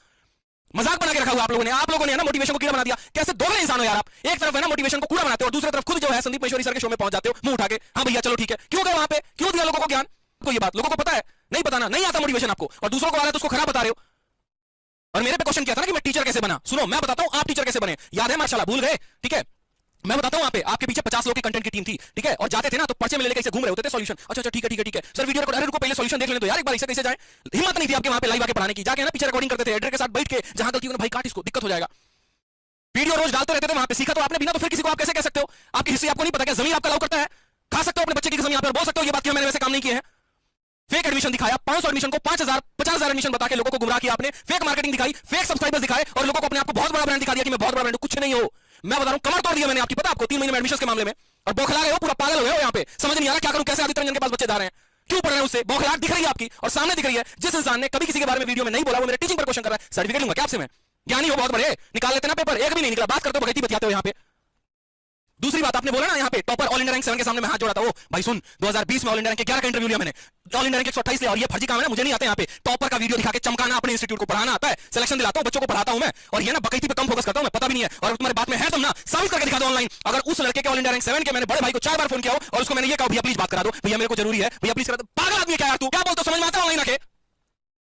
B: मजाक बना के रखा हुआ आप लोगों ने ना मोटिवेशन को कीड़ा बना दिया। कैसे दोगले इंसान हो यार आप? एक तरफ है ना मोटिवेशन को कूड़ा बनाते हो और दूसरी तरफ खुद जो है संदीप महेश्वरी सर के शो में पहुंच जाते हो मुंह उठा के, हाँ भैया चलो ठीक है। क्यों गए वहां पे? क्यों दिया लोगों को ज्ञान? को ये बात लोगों को पता है? नहीं पता ना, नहीं आता मोटिवेशन आपको, और दूसरों को आ रहा है तो उसको खराब बता रहे हो। और मेरे पे क्वेश्चन किया था ना कि मैं टीचर कैसे बना। सुनो मैं बताता हूं आप टीचर कैसे बने, याद है? माशाल्लाह भूल गए, ठीक है। मैं बताता हूं वहां पे आपके पीछे 50 लोग की कंटेंट की टीम थी, ठीक है, और जाते थे ना तो पर्चे में लेके ऐसे घूम रहे होते थे सॉल्यूशन। अच्छा ठीक है सर वीडियो रिकॉर्ड, अरे रुको पहले सॉल्यूशन देख लें तो यार, एक बार इसे कैसे जाए। हिम्मत नहीं थी आपके वहां पे लाइव आके पढ़ाने की, जाके ना पीछे रिकॉर्डिंग करते थे एडिटर के साथ बैठ के, जहां गलती हो भाई काट इसको, दिक्कत हो जाएगा। वीडियो रोज डालते रहते थे वहां पे, सीखा तो आपने बिना, तो फिर किसी को आप कैसे कह सकते हो? आपकी हिस्ट्री आपको नहीं पता क्या? जमीन आपका अलाउ करता है? खा सकते हो अपने बच्चे की जमीन, आप बोल सकते हो ये बात कि मैंने वैसे काम नहीं किए हैं। फेक एडमिशन दिखाया, 500 एडमिशन को 5000 50,000 एडमिशन बता के लोगों को गुमराह किया आपने। फेक मार्केटिंग दिखाई, फेक सब्सक्राइबर्स दिखाए और लोगों को अपने आप को बहुत बड़ा ब्रांड दिखा दिया कि मैं बहुत बड़ा ब्रांड हूं। कुछ नहीं हो, मैं बता रहा हूं कमर तोड़ दिया मैंने आपकी, पता आपको 3 महीने में एडमिशन के मामले में। और बौखला गए हो, पूरा पागल हो गए हो यहाँ पे, समझ नहीं आ रहा क्या करूं, कैसे आदित्य रंजन के पास बच्चे जा रहे हैं, क्यों पढ़ रहे हैं उससे? बौखलाहट दिख रही है आपकी और सामने दिख रही है। जिस इंसान ने कभी किसी के बारे में वीडियो में नहीं बोला वो मेरे टीचिंग पर क्वेश्चन कर रहा है। सर्टिफिकेट लूंगा क्या आपसे मैं? ज्ञानी हो बहुत बड़े, निकाल लेते ना पेपर, एक भी नहीं निकला। बात करते हो बगैती बतियाते हो यहाँ पे। दूसरी बात आपने बोला ना यहाँ पे टॉपर ऑल इंडिया रैंक 7 के सामने मैं हाथ जोड़ा था। ओ भाई सुन, 2020 में ऑल इंडिया रैंक के 11 का इंटरव्यू लिया मैंने, ऑल इंडिया रैंक 128 लिया, और ये फर्जी काम है ना, मुझे नहीं आता यहाँ पे टॉपर का वीडियो दिखा के चमकाना। अपने इंस्टीट्यूट को पढ़ाना आता है, सिलेक्शन दिलाता हूं, बच्चों को पढ़ाता हूं मैं, और ये ना बकैती पे कम फोकस करता हूं मैं, पता भी नहीं है। और तुम्हारे बात में है तुम ना साबित करके दिखा दो ऑनलाइन। अगर उस लड़के के ऑल इंडिया रैंक 7 के मैंने बड़े भाई को 4 बार फोन किया हो और उसको मैंने ये कहा भैया प्लीज बात करा दो, भैया मेरे को जरूरी है, भैया प्लीज करा दो। पागल आदमी क्या यार तू? क्या बोलते हो समझ में आता है ऑनलाइन आके?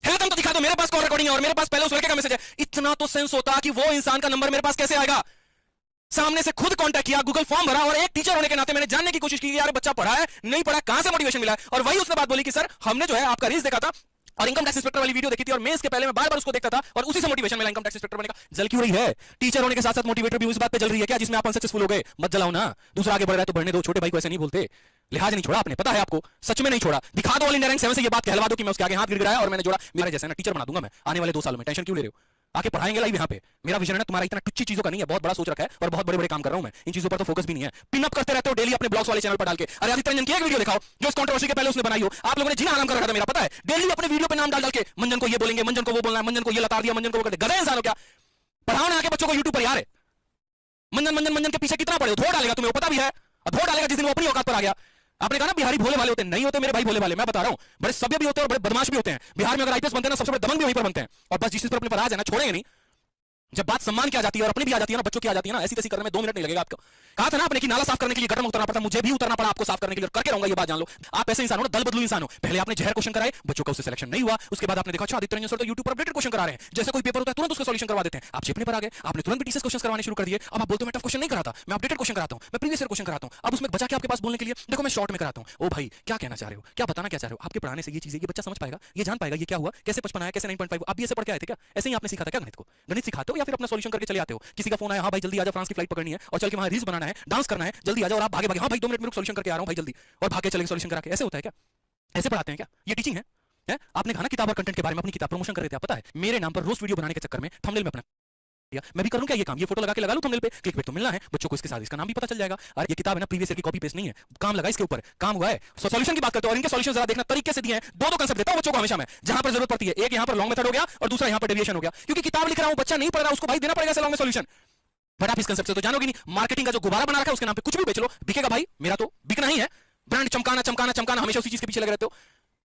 B: है तुम तो दिखा दो, मेरे पास कॉल रिकॉर्डिंग है और मेरे पास पहले उस लड़के का मैसेज है। इतना तो सेंस होता कि वो इंसान का नंबर मेरे पास कैसे आएगा? सामने से खुद कांटेक्ट किया, गूगल फॉर्म भरा, और एक टीचर होने के नाते मैंने जानने की कोशिश की कि यार बच्चा पढ़ा है नहीं पढ़ा, कहां से मोटिवेशन मिला है। और वही उसने बात बोली कि सर हमने जो है आपका रील्स देखा था और इनकम टैक्स इंस्पेक्टर वाली वीडियो देखी थी, और मैं इसके पहले मैं बार-बार उसको देखता था और उसी से मोटिवेशन मिला इनकम टैक्स इंस्पेक्टर बनने का। जल क्यों रही है? टीचर होने के साथ साथ मोटिवेटर भी उस बात पे जल रही है क्या जिसमें आप अनसक्सेसफुल हो गए? मत जलाओ ना, दूसरा आगे बढ़ रहा है तो बढ़ने दो। छोटे भाई को ऐसे नहीं बोलते, लिहाज नहीं छोड़ा आपने, पता है आपको, सच में नहीं छोड़ा। दिखा दो ऑल इंडिया रैंक 7 से ये बात कहलवा दो कि मैं उसके आगे हाथ गिड़गिड़ाया और मैंने जोड़ा। मेरे जैसे ना टीचर बना दूंगा मैं आने वाले 2 सालों में, टेंशन क्यों ले रहे हो? आके पढ़ाएंगे लाइव यहाँ पे। मेरा विजन है ना, तुम्हारा इतना टुच्ची चीजों का नहीं है, बहुत बड़ा सोच रखा है और बहुत बड़े-बड़े काम कर रहा हूं मैं। इन चीजों पर तो फोकस भी नहीं है। पिन अप करते रहते हो डेली अपने ब्लॉग्स वाले चैनल पर डाल के। अरे आदित्य रंजन की एक वीडियो दिखाओ जो इस कंट्रोवर्सी के पहले उसने बनाई हो। आप लोगों ने जीना हराम कर रखा था मेरा, पता है। डेली अपने वीडियो पे नाम डाल के मंजन को ये बोलेंगे, मंजन को वो बोलना है, मंजन को ये लताड़ दिया, मंजन को वो कर दिया। गधे इंसान हो क्या? पढ़ाओ ना आके बच्चों को यूट्यूब पर यार। मंजन मंजन मंजन के पीछे कितना पड़े हो? धो डालेगा तुम्हें, पता भी है। और धो डालेगा जिस दिन वो अपनी औकात पर आ गया। आपने कहा ना बिहारी भोले वाले होते हैं, नहीं होते मेरे भाई भोले वाले। मैं बता रहा हूं बड़े सभ्य भी होते हैं और बड़े बदमाश भी होते हैं। बिहार में अगर आईपीएस बनते हैं ना, सबसे बड़े दबंग भी वहीं पर बनते हैं। और बस जिस चीज पर अपने पर आ जाए ना, छोड़ेंगे नहीं। जब बात सम्मान की आ जाती है और अपनी भी आ जाती है ना, बच्चों की आ जाती है ना, ऐसी तैसी करने में 2 मिनट नहीं लगेगा आपको। कहा था ना आपने कि नाला साफ करने के लिए गटर में उतरना पड़ता, मुझे भी उतरना पड़ा आपको साफ करने के लिए, करके रहूंगा, ये बात जान लो। आप ऐसे इंसान हो ना, दल बदलू इंसान हो। पहले आपने जहर क्वेश्चन कराए, बच्चों का उससे सिलेक्शन नहीं हुआ, उसके बाद आपने देखा अच्छा आदित्य रंजन सर तो यूट्यूब पर अपडेटेड क्वेश्चन करा रहे हैं, जैसे कोई पेपर होता है तुरंत उसका सॉल्यूशन करवा देते हैं। आप चेपने पर आ गए, आपने तुरंत भी टीसीएस क्वेश्चन करवाने शुरू कर दिए। अब आप बोलते हो मैं टफ क्वेश्चन नहीं कराता, मैं अपडेटेड क्वेश्चन कराता हूं, मैं प्रीवियस ईयर क्वेश्चन कराता हूं। अब उसमें बचा के आपके पास बोलने के लिए, देखो मैं शॉर्ट में कराता हूं। ओ भाई क्या कहना चाह रहे हो, क्या बताना क्या चाह रहे हो? आपके पढ़ाने से ये चीजें ये बच्चा समझ पाएगा, ये जान पाएगा ये क्या हुआ, कैसे 55 आया, कैसे 9.5। आप भी ऐसे पढ़ के आए थे क्या? ऐसे ही आपने सीखा था क्या गणित को? गणित सिखाते हो या फिर अपना सॉल्यूशन करके चले आते हो? किसी का फोन आया, हाँ भाई जल्दी आ जा, फ्रांस की फ्लाइट पकड़नी है और चल के वहां रील्स बनाना है, डांस करना है, जल्दी आ जाओ, और आप भागे भागे हाँ भाई 2 मिनट में सॉल्यूशन करके आ रहा हूं भाई जल्दी, और भाग के चलेंगे सॉल्यूशन करा के। ऐसे होता है क्या? ऐसे पढ़ाते हैं क्या? ये टीचिंग है? आपने कहा ना किताब और कंटेंट के बारे में, अपनी किताब प्रमोशन कर रहे थे आप, पता है मेरे नाम पर रोज वीडियो बनाने के चक्कर में थंबनेल में अपना मैं भी करूं क्या ये काम? ये फोटो लगा के लगा लूं थंबनेल पे, क्लिक पेट तो मिलना है बच्चों को, इसके साथ इसका नाम भी पता चल जाएगा। और ये किताब है ना प्रीवियस ईयर की कॉपी पेस्ट नहीं है, काम लगा इसके ऊपर, काम हुआ है। सॉल्यूशन की बात करते हो और इनके सॉल्यूशन जरा देखना तरीके से दिए हैं। 2 कंसेप्ट देता हूं बच्चों को हमेशा मैं, जहां पर जरूरत पड़ती है। एक यहां पर लॉन्ग मेथड हो गया और दूसरा यहां पर डेविएशन हो गया, क्योंकि किताब लिख रहा हूं, बच्चा नहीं पढ़ रहा, उसको भाई देना पड़ेगा लॉन्ग में सॉल्यूशन। बट आप इस कंसेप्ट से तो जानोगे नहीं। मार्केटिंग का जो गुब्बारा बना रखा है उसके नाम पे कुछ भी बेच लो, बिकेगा भाई। मेरा तो बिकना ही है, ब्रांड चमकाना चमकाना चमकाना, हमेशा उसी चीज के पीछे लगे रहते हो।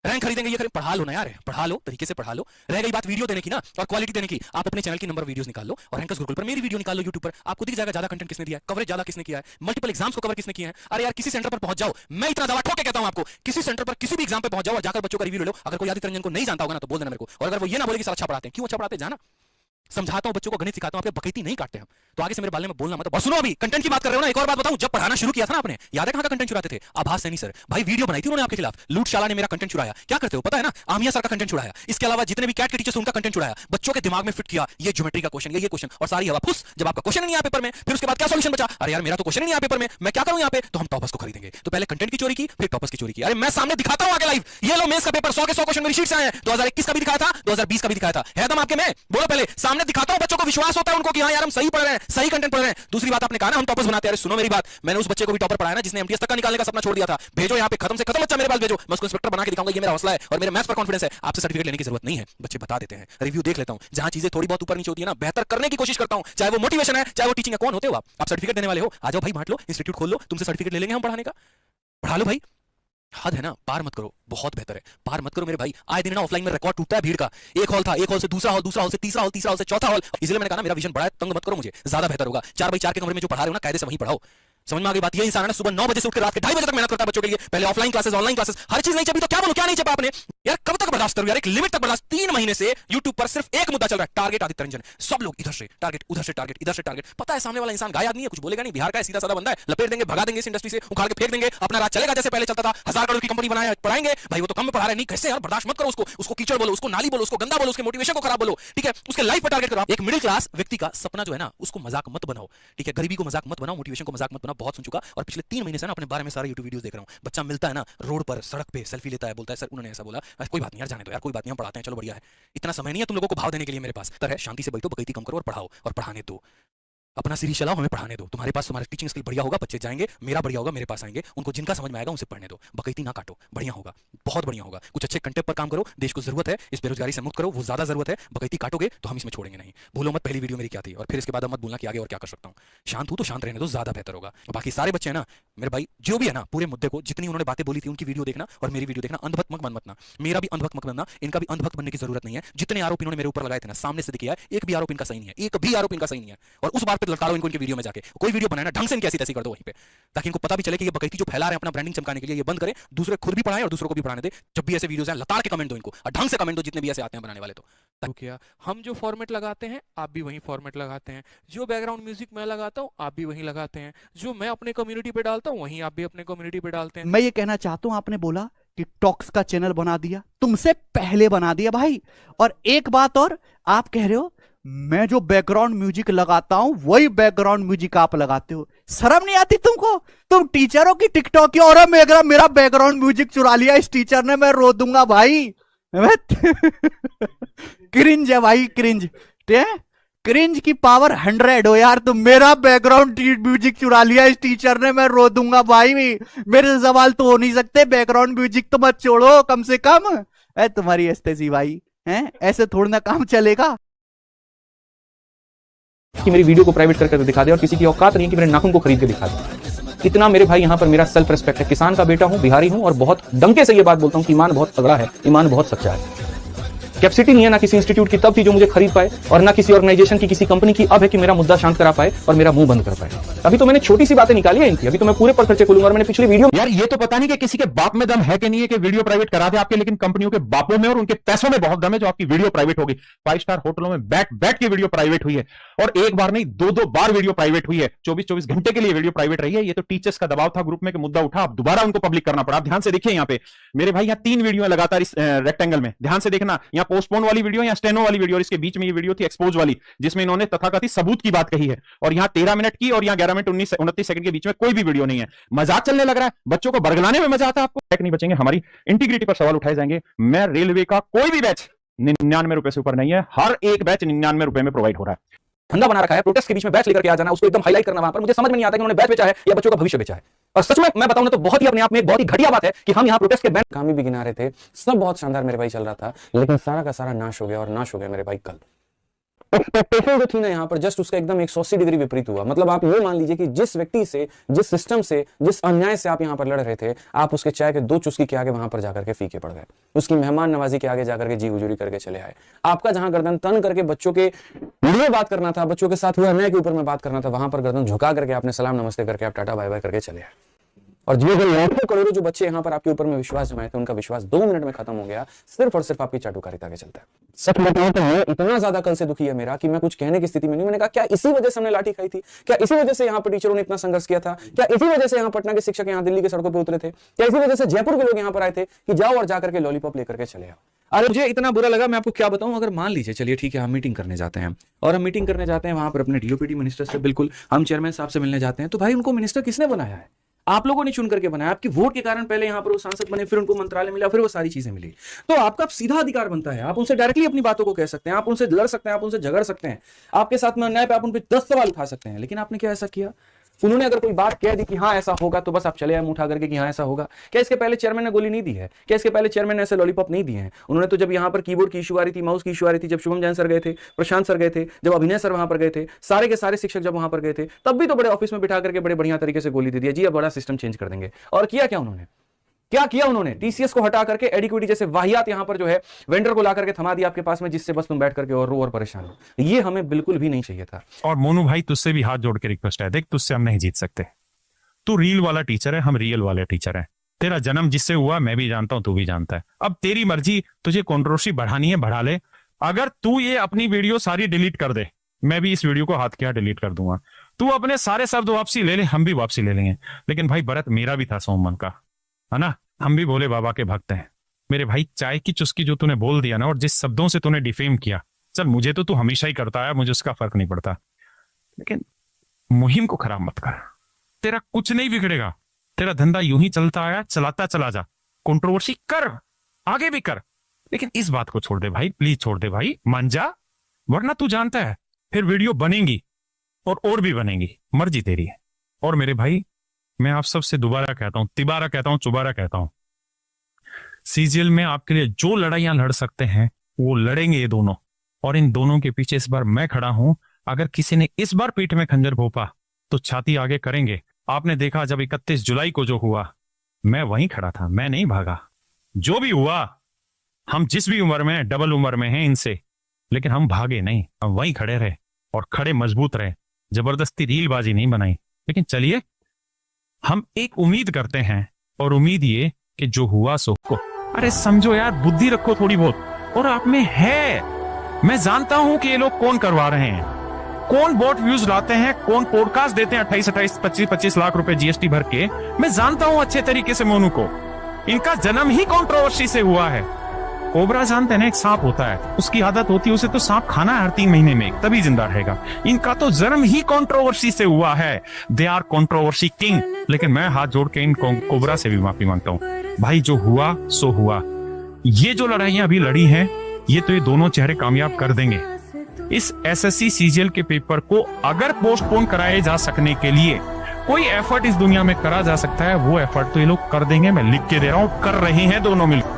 B: रैंक खरीदेंगे ये खरीद, पढ़ा लो ना यार, पढ़ा लो, तरीके से पढ़ा लो। रह गई बात वीडियो देने की ना और क्वालिटी देने की, आप अपने चैनल की नंबर वीडियोस निकाल लो और रैंकर्स गुरुकुल पर मेरी वीडियो निकाल लो यूट्यूब पर, आपको दिख जाएगा ज्यादा कंटेंट किसने दिया है, कवरेज ज्यादा किसने किया है, मल्टीपल एग्जाम्स को कवर किसने किया है। अरे यार किसी सेंटर पर पहुंच जाओ, मैं इतना दावा ठोक के कहता हूं आपको, किसी सेंटर पर किसी भी एग्जाम पे पहुंच जाओ और जाकर बच्चों का रिव्यू ले लो। अगर कोई आदित्य रंजन को नहीं जानता होगा ना तो बोल देना मेरे को, और अगर वो ये ना बोले कि सर अच्छा पढ़ाते हैं, क्यों अच्छा पढ़ाते हैं जाना, समझाता हूं बच्चों को, गणित सिखाता हूं, आपके बकैती नहीं काटते हम। तो आगे से मेरे बारे में बोलना मत। और सुनो अभी कंटेंट की बात कर रहे हो ना, एक और बात बताऊं, जब पढ़ाना शुरू किया था ना आपने, याद है कहां का कंटेंट चुराते थे? आभास सैनी सर भाई वीडियो बनाई थी उन्होंने आपके खिलाफ, लूटशाला ने मेरा कंटेंट चुराया। क्या करते हो पता है ना? आमिया सर का कंटेंट चुराया, इसके अलावा जितने भी कैट के टीचर्स उनका कंटेंट चुराया, बच्चों के दिमाग में फिट किया ये ज्योमेट्री का क्वेश्चन, ये क्वेश्चन, और सारी हवा फुस। जब आपका क्वेश्चन नहीं आया पेपर में, फिर उसके बाद क्या सॉल्यूशन बचा? अरे यार मेरा तो क्वेश्चन नहीं आया पेपर में, मैं क्या करूं यहां पे? तो हम टॉपर्स को खरीदेंगे। तो पहले कंटेंट की चोरी की, फिर टॉपर्स की चोरी की। अरे मैं सामने दिखाता हूं आगे लाइव, ये लो मेंस का पेपर 100 के 100 क्वेश्चन मेरी शीट से आए हैं। 2021 का भी दिखाया था, 2020 का भी दिखाया था। है दम आपके में? बोलो पहले सामने सामने दिखाता हूं, बच्चों को विश्वास होता है उनको कि हाँ यार हम सही पढ़ रहे हैं, सही कंटेंट पढ़ रहे हैं। दूसरी बात आपने कहा ना हम टॉपर्स बनाते हैं, अरे सुनो मेरी बात, मैंने उस बच्चे को भी टॉपर पढ़ाया ना जिसने एमटीएस तक का निकालने का सपना छोड़ दिया था। भेजो यहाँ पे खत्म से खत्म बच्चा मेरे पास भेजो, मैं उसको इंस्पेक्टर बना के दिखाऊंगा, ये मेरा हौसला है और मेरे मैथ्स पर कॉन्फिडेंस है। आपसे सर्टिफिकेट लेने की जरूरत नहीं है, बच्चे बता देते हैं, रिव्यू देख लेता हूं, जहां चीजें थोड़ी बहुत ऊपर नीचे होती है ना बेहतर करने की कोशिश करता हूं, चाहे वो मोटिवेशन है चाहे वो टीचिंग है। कौन होते हो आप सर्टिफिकेट देने वाले हो? आ जाओ भाई बांट लो, इंस्टीट्यूट खोल लो, तुमसे सर्टिफिकेट ले लेंगे हम पढ़ाने का, पढ़ा लो भाई। हद है ना, पार मत करो, बहुत बेहतर है, पार मत करो मेरे भाई। आए दिन ना ऑफलाइन में रिकॉर्ड टूटता है भीड़ का, एक हॉल था, एक हॉल से दूसरा हॉल, दूसरा हॉल से तीसरा हॉल, तीसरा हॉल से चौथा हॉल। इसलिए मैंने कहा ना मेरा विजन बड़ा है, तंग मत करो मुझे, ज्यादा बेहतर होगा। 4x4 के कमरे में जो पढ़ा रहे हो ना कायदे से वहीं पढ़ाओ। समझ में आ गई बात? ये इंसान है ना सुबह 9 बजे से उठकर रात के 2:30 बजे तक मेहनत करता है बच्चों के लिए, पहले ऑफलाइन क्लासेस, ऑनलाइन क्लासेस, हर चीज नहीं चली तो क्या बोलूं, क्या नहीं चपा आपने यार, कब तक बर्दाश्त करूं यार, एक लिमिट तक बर्दाश्त। 3 महीने से YouTube पर सिर्फ एक मुद्दा चल रहा है, टारगेट आदित्य रंजन। सब लोग इधर से टारगेट, उधर से टारगेट, इधर से टारगेट। पता है सामने वाला इंसान गाय आदमी है, कुछ बोलेगा नहीं, बिहार का है, सीधा साधा बंदा है, लपेट देंगे, भगा देंगे इस इंडस्ट्री से, उखाड़ के फेंक देंगे, अपना राज चलेगा जैसे पहले चलता था। 1000 करोड़ की कंपनी बनाया, पढ़ाएंगे भाई, वो तो कम में पढ़ा रहे, नहीं कैसे यार, बर्दाश्त मत करो उसको, उसको कीचड़ बोलो, उसको नाली बोलो, उसको गंदा बोलो, उसके मोटिवेशन को खराब बोलो, ठीक है, उसके लाइफ पर टारगेट करो। एक मिडिल क्लास व्यक्ति का सपना जो है ना उसको मजाक मत बनाओ, ठीक है, गरीबी को मजाक मत बनाओ, मोटिवेशन को मजाक मत बनाओ। बहुत सुन चुका और पिछले 3 महीने से ना अपने बारे में सारे YouTube वीडियोस देख रहा हूं। बच्चा मिलता है ना रोड पर, सड़क पे सेल्फी लेता है, बोलता है सर उन्होंने ऐसा बोला, कोई बात नहीं यार, जाने दो यार, कोई बात नहीं, हम पढ़ाते हैं, चलो बढ़िया है। इतना समय नहीं है तुम लोगों को भाव देने के लिए मेरे पास, तर है शांति से बैठो, बकैती कम करो और पढ़ाओ और पढ़ाने दो, अपना सीरीज चलाओ, हमें पढ़ाने दो। तुम्हारे पास तुम्हारा टीचिंग स्किल बढ़िया होगा, बच्चे जाएंगे, मेरा बढ़िया होगा, मेरे पास आएंगे, उनको जिनका समझ में आएगा उनसे पढ़ने दो, बकैती ना काटो, बढ़िया होगा, बहुत बढ़िया होगा। कुछ अच्छे कंटेंट पर काम करो, देश को जरूरत है, इस बेरोजगारी से मुक्त करो, वो ज्यादा जरूरत है। बकैती काटोगे तो हम इसमें छोड़ेंगे नहीं। भूलो मत पहली वीडियो मेरी क्या थी और फिर इसके बाद मत बोलना कि आगे और क्या कर सकता हूं। शांत हूं तो शांत रहने दो, ज्यादा बेहतर होगा। बाकी सारे बच्चे हैं ना मेरे भाई, जो भी है ना पूरे मुद्दे को, जितनी उन्होंने बातें बोली थी उनकी वीडियो देखना और मेरी वीडियो देखना, अंधभक्त मत बनना, मेरा भी अंधभक्त मत बनना, इनका भी अंधभक्त बनने की जरूरत नहीं है। जितने आरोप इन्होंने मेरे ऊपर लगाए थे ना सामने से दिखे, एक भी आरोप इनका सही नहीं है, एक भी आरोप इनका सही नहीं है। और उस बात पर लड़का लो इनको इनकी वीडियो में जाके, कोई वीडियो बनाना ढंग से इनकी ऐसी तैसी कर दो वहीं पे, ताकि इनको पता भी चले कि ये बकैती जो फैला रहे हैं अपना ब्रांडिंग चमकाने के लिए, ये बंद करें, दूसरे खुद भी पढ़ाएं और दूसरों को भी पढ़ाने दे। जब भी ऐसे वीडियोस हैं लताड़ के कमेंट दो इनको और ढंग से कमेंट दो, जितने भी ऐसे आते हैं बनाने वाले। तो
F: किया हम जो फॉर्मेट लगाते हैं आप भी वही फॉर्मेट लगाते हैं, जो बैकग्राउंड म्यूजिक मैं लगाता हूं आप भी वही लगाते हैं, जो मैं अपने कम्युनिटी पे डालता हूं वही आप भी अपने कम्युनिटी पे डालते हैं।
A: मैं ये कहना चाहता हूं, आपने बोला कि टॉक्स का चैनल बना दिया, तुमसे पहले बना दिया भाई। और एक बात और, आप कह रहे हो मैं जो बैकग्राउंड म्यूजिक लगाता हूं वही बैकग्राउंड म्यूजिक आप लगाते हो, शर्म नहीं आती तुमको? तुम टीचरों की टिकटॉक की, और मेरा बैकग्राउंड म्यूजिक चुरा लिया इस टीचर ने, मैं रो दूंगा भाई। क्रिंज है भाई, क्रिंज, क्रिंज की पावर 100 हो यार। तुम मेरा बैकग्राउंड म्यूजिक चुरा लिया इस टीचर ने, मैं रो दूंगा भाई। मेरे से सवाल तो हो नहीं सकते, बैकग्राउंड म्यूजिक तो मत छोड़ो कम से कम। तुम्हारी एस्तेसी भाई हैं, ऐसे थोड़ा ना काम चलेगा
G: कि मेरी वीडियो को प्राइवेट करके दिखा दे और किसी की औकात नहीं कि मेरे नाखून को खरीद के दिखा दे। इतना मेरे भाई यहाँ पर मेरा सेल्फ रिस्पेक्ट है। किसान का बेटा हूँ, बिहारी हूँ और बहुत डंके से ये बात बोलता हूँ कि ईमान बहुत तगड़ा है, ईमान बहुत सच्चा है। कैपेसिटी नहीं है ना किसी इंस्टीट्यूट की तब थी जो मुझे खरीद पाए, और ना किसी ऑर्गेनाइजेशन की, किसी कंपनी की अब है कि मेरा मुद्दा शांत करा पाए और मेरा मुंह बंद कर पाए। अभी तो मैंने छोटी सी बातें निकाली है इनकी, अभी तो मैं पूरे पर खर्चे खोलूंगा। और मैंने पिछली वीडियो
H: यार ये तो पता नहीं कि किसी के बाप में दम है कि नहीं है कि वीडियो प्राइवेट करा दे आपके, लेकिन कंपनियों के बापों में और उनके पैसों में बहुत दम है जो आपकी वीडियो प्राइवेट होगी। 5 स्टार होटलों में बैठ के वीडियो प्राइवेट हुई है, और एक बार नहीं 2-2 बार वीडियो प्राइवेट हुई है। 24-24 घंटे के लिए वीडियो प्राइवेट रही है। ये तो टीचर्स का दबाव था ग्रुप में कि मुद्दा उठा, अब दोबारा उनको पब्लिक करना पड़ा। ध्यान से देखिए यहाँ पे मेरे भाई, यहाँ 3 वीडियो लगातार इस रेक्टेंगल में, ध्यान से देखना। यहाँ पोस्टपोन वाली वीडियो, यहाँ स्टेनो वाली वीडियो, और इसके बीच में ये वीडियो थी एक्सपोज वाली जिसमें इन्होंने तथाकथित सबूत की बात कही है। और यहाँ 13 मिनट की और यहाँ 11 मिनट 29 सेकंड के बीच में कोई भी वीडियो नहीं है। मजाक चलने लग रहा है, बच्चों को बरगलाने में मजा आता है आपको। नहीं बचेंगे, हमारी इंटीग्रिटी पर सवाल उठाए जाएंगे। मैं रेलवे का कोई भी बैच 99 रुपए से ऊपर नहीं है, हर एक बैच 99 रुपए में प्रोवाइड हो रहा है।
G: धंधा बना रखा है, प्रोटेस्ट के बीच में बैच लेकर के आ जाना, उसको एकदम हाईलाइट करना। वहां पर मुझे समझ में नहीं आता कि उन्होंने बैच बेचा है या बच्चों का भविष्य बेचा है। और सच में मैं बताऊं ना तो बहुत ही अपने आप में एक बहुत ही घटिया बात है कि हम यहाँ प्रोटेस्ट के बैंक कामी भी गिना रहे थे, सब बहुत शानदार मेरे भाई चल रहा था, लेकिन सारा का सारा नाश हो गया। और नाश हो गया मेरे भाई कल। एक्सपेक्टेशन जो थी ना यहाँ पर, जस्ट उसका एकदम 180 डिग्री विपरीत हुआ। मतलब आप ये मान लीजिए कि जिस व्यक्ति से, जिस सिस्टम से, जिस अन्याय से आप यहाँ पर लड़ रहे थे, आप उसके चाय के 2 चुस्की के आगे वहां पर जाकर के फीके पड़ गए, उसकी मेहमान नवाजी के आगे जाकर के जी हुजूरी करके चले आए। आपका जहां गर्दन तन करके बच्चों के लिए बात करना था, बच्चों के साथ हुए अन्याय के ऊपर में बात करना था, वहां पर गर्दन झुका करके आपने सलाम नमस्ते करके आप टाटा बाय बाय करके चले आए। और जो लाखों करोड़ों जो बच्चे यहाँ पर आपके ऊपर में विश्वास जमाए थे, उनका विश्वास 2 मिनट में खत्म हो गया, सिर्फ और सिर्फ आपकी चाटुकारिता के चलते। सच बताऊं तो मैं इतना ज्यादा कल से दुखी है मेरा कि मैं कुछ कहने की स्थिति में नहीं। मैंने कहा क्या इसी वजह से हमने लाठी खाई थी? क्या इसी वजह से यहाँ पर टीचरों ने इतना संघर्ष किया था? क्या इसी वजह से यहाँ पटना के शिक्षक यहाँ दिल्ली के सड़कों पर उतरे थे? क्या इसी वजह से जयपुर के लोग यहाँ पर आए थे कि जाओ और जाकर के लॉलीपॉप लेकर के चले आओ? अरे मुझे इतना बुरा लगा, मैं आपको क्या बताऊं। अगर मान लीजिए, चलिए ठीक है, हम मीटिंग करने जाते हैं और हम मीटिंग करने जाते हैं वहां पर अपने डीओपीटी मिनिस्टर से, बिल्कुल हम चेयरमैन साहब से मिलने जाते हैं, तो भाई उनको मिनिस्टर किसने बनाया है? आप लोगों ने चुन करके बनाया, आपकी वोट के कारण पहले यहां पर वो सांसद बने, फिर उनको मंत्रालय मिला, फिर वो सारी चीजें मिली। तो आपका सीधा अधिकार बनता है, आप उनसे डायरेक्टली अपनी बातों को कह सकते हैं, आप उनसे लड़ सकते हैं, आप उनसे झगड़ सकते हैं, आपके साथ में अन्याय पे आप उन पर 10 सवाल उठा सकते हैं। लेकिन आपने क्या ऐसा किया? उन्होंने अगर कोई बात कह दी कि हाँ ऐसा होगा, तो बस आप चले आए मुंह उठा करके कि हाँ ऐसा होगा। क्या इसके पहले चेयरमैन ने गोली नहीं दी है? क्या इसके पहले चेयरमैन ने ऐसे लॉलीपॉप नहीं दिए हैं? उन्होंने तो जब यहाँ पर कीबोर्ड की इशू आ रही थी, माउस की इशू आ रही थी, जब शुभम जैन सर गए थे, प्रशांत सर गए थे, जब अभिनय सर वहां पर गए थे, सारे के सारे शिक्षक जब वहां पर गए थे, तब भी तो बड़े ऑफिस में बिठा करके बड़े बढ़िया तरीके से गोली दे दिया, जी अब बड़ा सिस्टम चेंज कर देंगे। और किया क्या उन्होंने? क्या किया उन्होंने? टीसीएस को हटा करके एडिक्विटी जैसे वाहियात यहां पर जो है वेंडर को ला करके थमा दिया आपके पास में, जिससे बस तुम बैठ करके और रो और परेशान हो। ये हमें बिल्कुल भी नहीं चाहिए था।
I: और मोनू भाई तुझसे भी हाथ जोड़ के रिक्वेस्ट है, देख तुझसे हम नहीं जीत सकते। तू रील वाला टीचर है, हम रियल वाले टीचर हैं। तेरा जन्म जिससे हुआ मैं भी जानता हूं, तू भी जानता है। अब तेरी मर्जी, तुझे कंट्रोवर्सी बढ़ानी है बढ़ा ले। अगर तू ये अपनी वीडियो सारी डिलीट कर दे, मैं भी इस वीडियो को हाथ के हाथ डिलीट कर दूंगा। तू अपने सारे शब्द वापसी ले ले, हम भी वापसी ले लेंगे। लेकिन भाई भरत मेरा भी था सोमन का, है ना, हम भी भोले बाबा के भक्त हैं। मेरे भाई चाय की चुस्की जो तूने बोल दिया ना, और जिस शब्दों से तूने डिफेम किया, चल मुझे तो तू हमेशा ही करता है, मुझे उसका फर्क नहीं पड़ता, लेकिन मुहिम को खराब मत कर। तेरा कुछ नहीं बिगड़ेगा, तेरा धंधा यूं ही चलता आया, चलाता चला जा। कंट्रोवर्सी कर, आगे भी कर, लेकिन इस बात को छोड़ दे भाई, प्लीज छोड़ दे भाई, मान जा। वरना तू जानता है फिर वीडियो बनेंगी और भी बनेंगी, मर्जी तेरी है। और मेरे भाई मैं आप सबसे दोबारा कहता हूं, तिबारा कहता हूं, चुबारा कहता हूं, सीजीएल में आपके लिए जो लड़ाइयां लड़ सकते हैं वो लड़ेंगे ये दोनों, और इन दोनों के पीछे इस बार मैं खड़ा हूं। अगर किसी ने इस बार पीठ में खंजर भोपा तो छाती आगे करेंगे। आपने देखा जब 31 जुलाई को जो हुआ, मैं वहीं खड़ा था, मैं नहीं भागा। जो भी हुआ, हम जिस भी उम्र में, डबल उम्र में हैं इनसे, लेकिन हम भागे नहीं, हम वहीं खड़े रहे और खड़े मजबूत रहे। जबरदस्ती रीलबाजी नहीं बनाई। लेकिन चलिए हम एक उम्मीद करते हैं, और उम्मीद ये कि जो हुआ सो को, अरे समझो यार, बुद्धि रखो थोड़ी बहुत, और आप में है। मैं जानता हूं कि ये लोग कौन करवा रहे हैं, कौन बोट व्यूज लाते हैं, कौन पॉडकास्ट देते हैं 28, 25 लाख रुपए जीएसटी भर के। मैं जानता हूं अच्छे तरीके से मोनू को, इनका जन्म ही कंट्रोवर्सी से हुआ है। कोबरा जानते हैं ना, एक सांप होता है, उसकी आदत होती है उसे तो सांप खाना है हर 3 महीने में, तभी जिंदा रहेगा। इनका तो जन्म ही कंट्रोवर्सी से हुआ है। They are controversy king. लेकिन मैं हाथ जोड़ के इन कोबरा से भी माफी मांगता हूं भाई, जो हुआ सो हुआ। ये जो लड़ाइयां अभी लड़ी हैं, ये तो ये दोनों चेहरे कामयाब कर देंगे। इस एसएससी सीजीएल के पेपर को अगर पोस्टपोन कराए जा सकने के लिए कोई एफर्ट इस दुनिया में करा जा सकता है, वो एफर्ट तो ये लोग कर देंगे। मैं लिख के दे रहा हूं, कर रहे हैं दोनों मिलकर।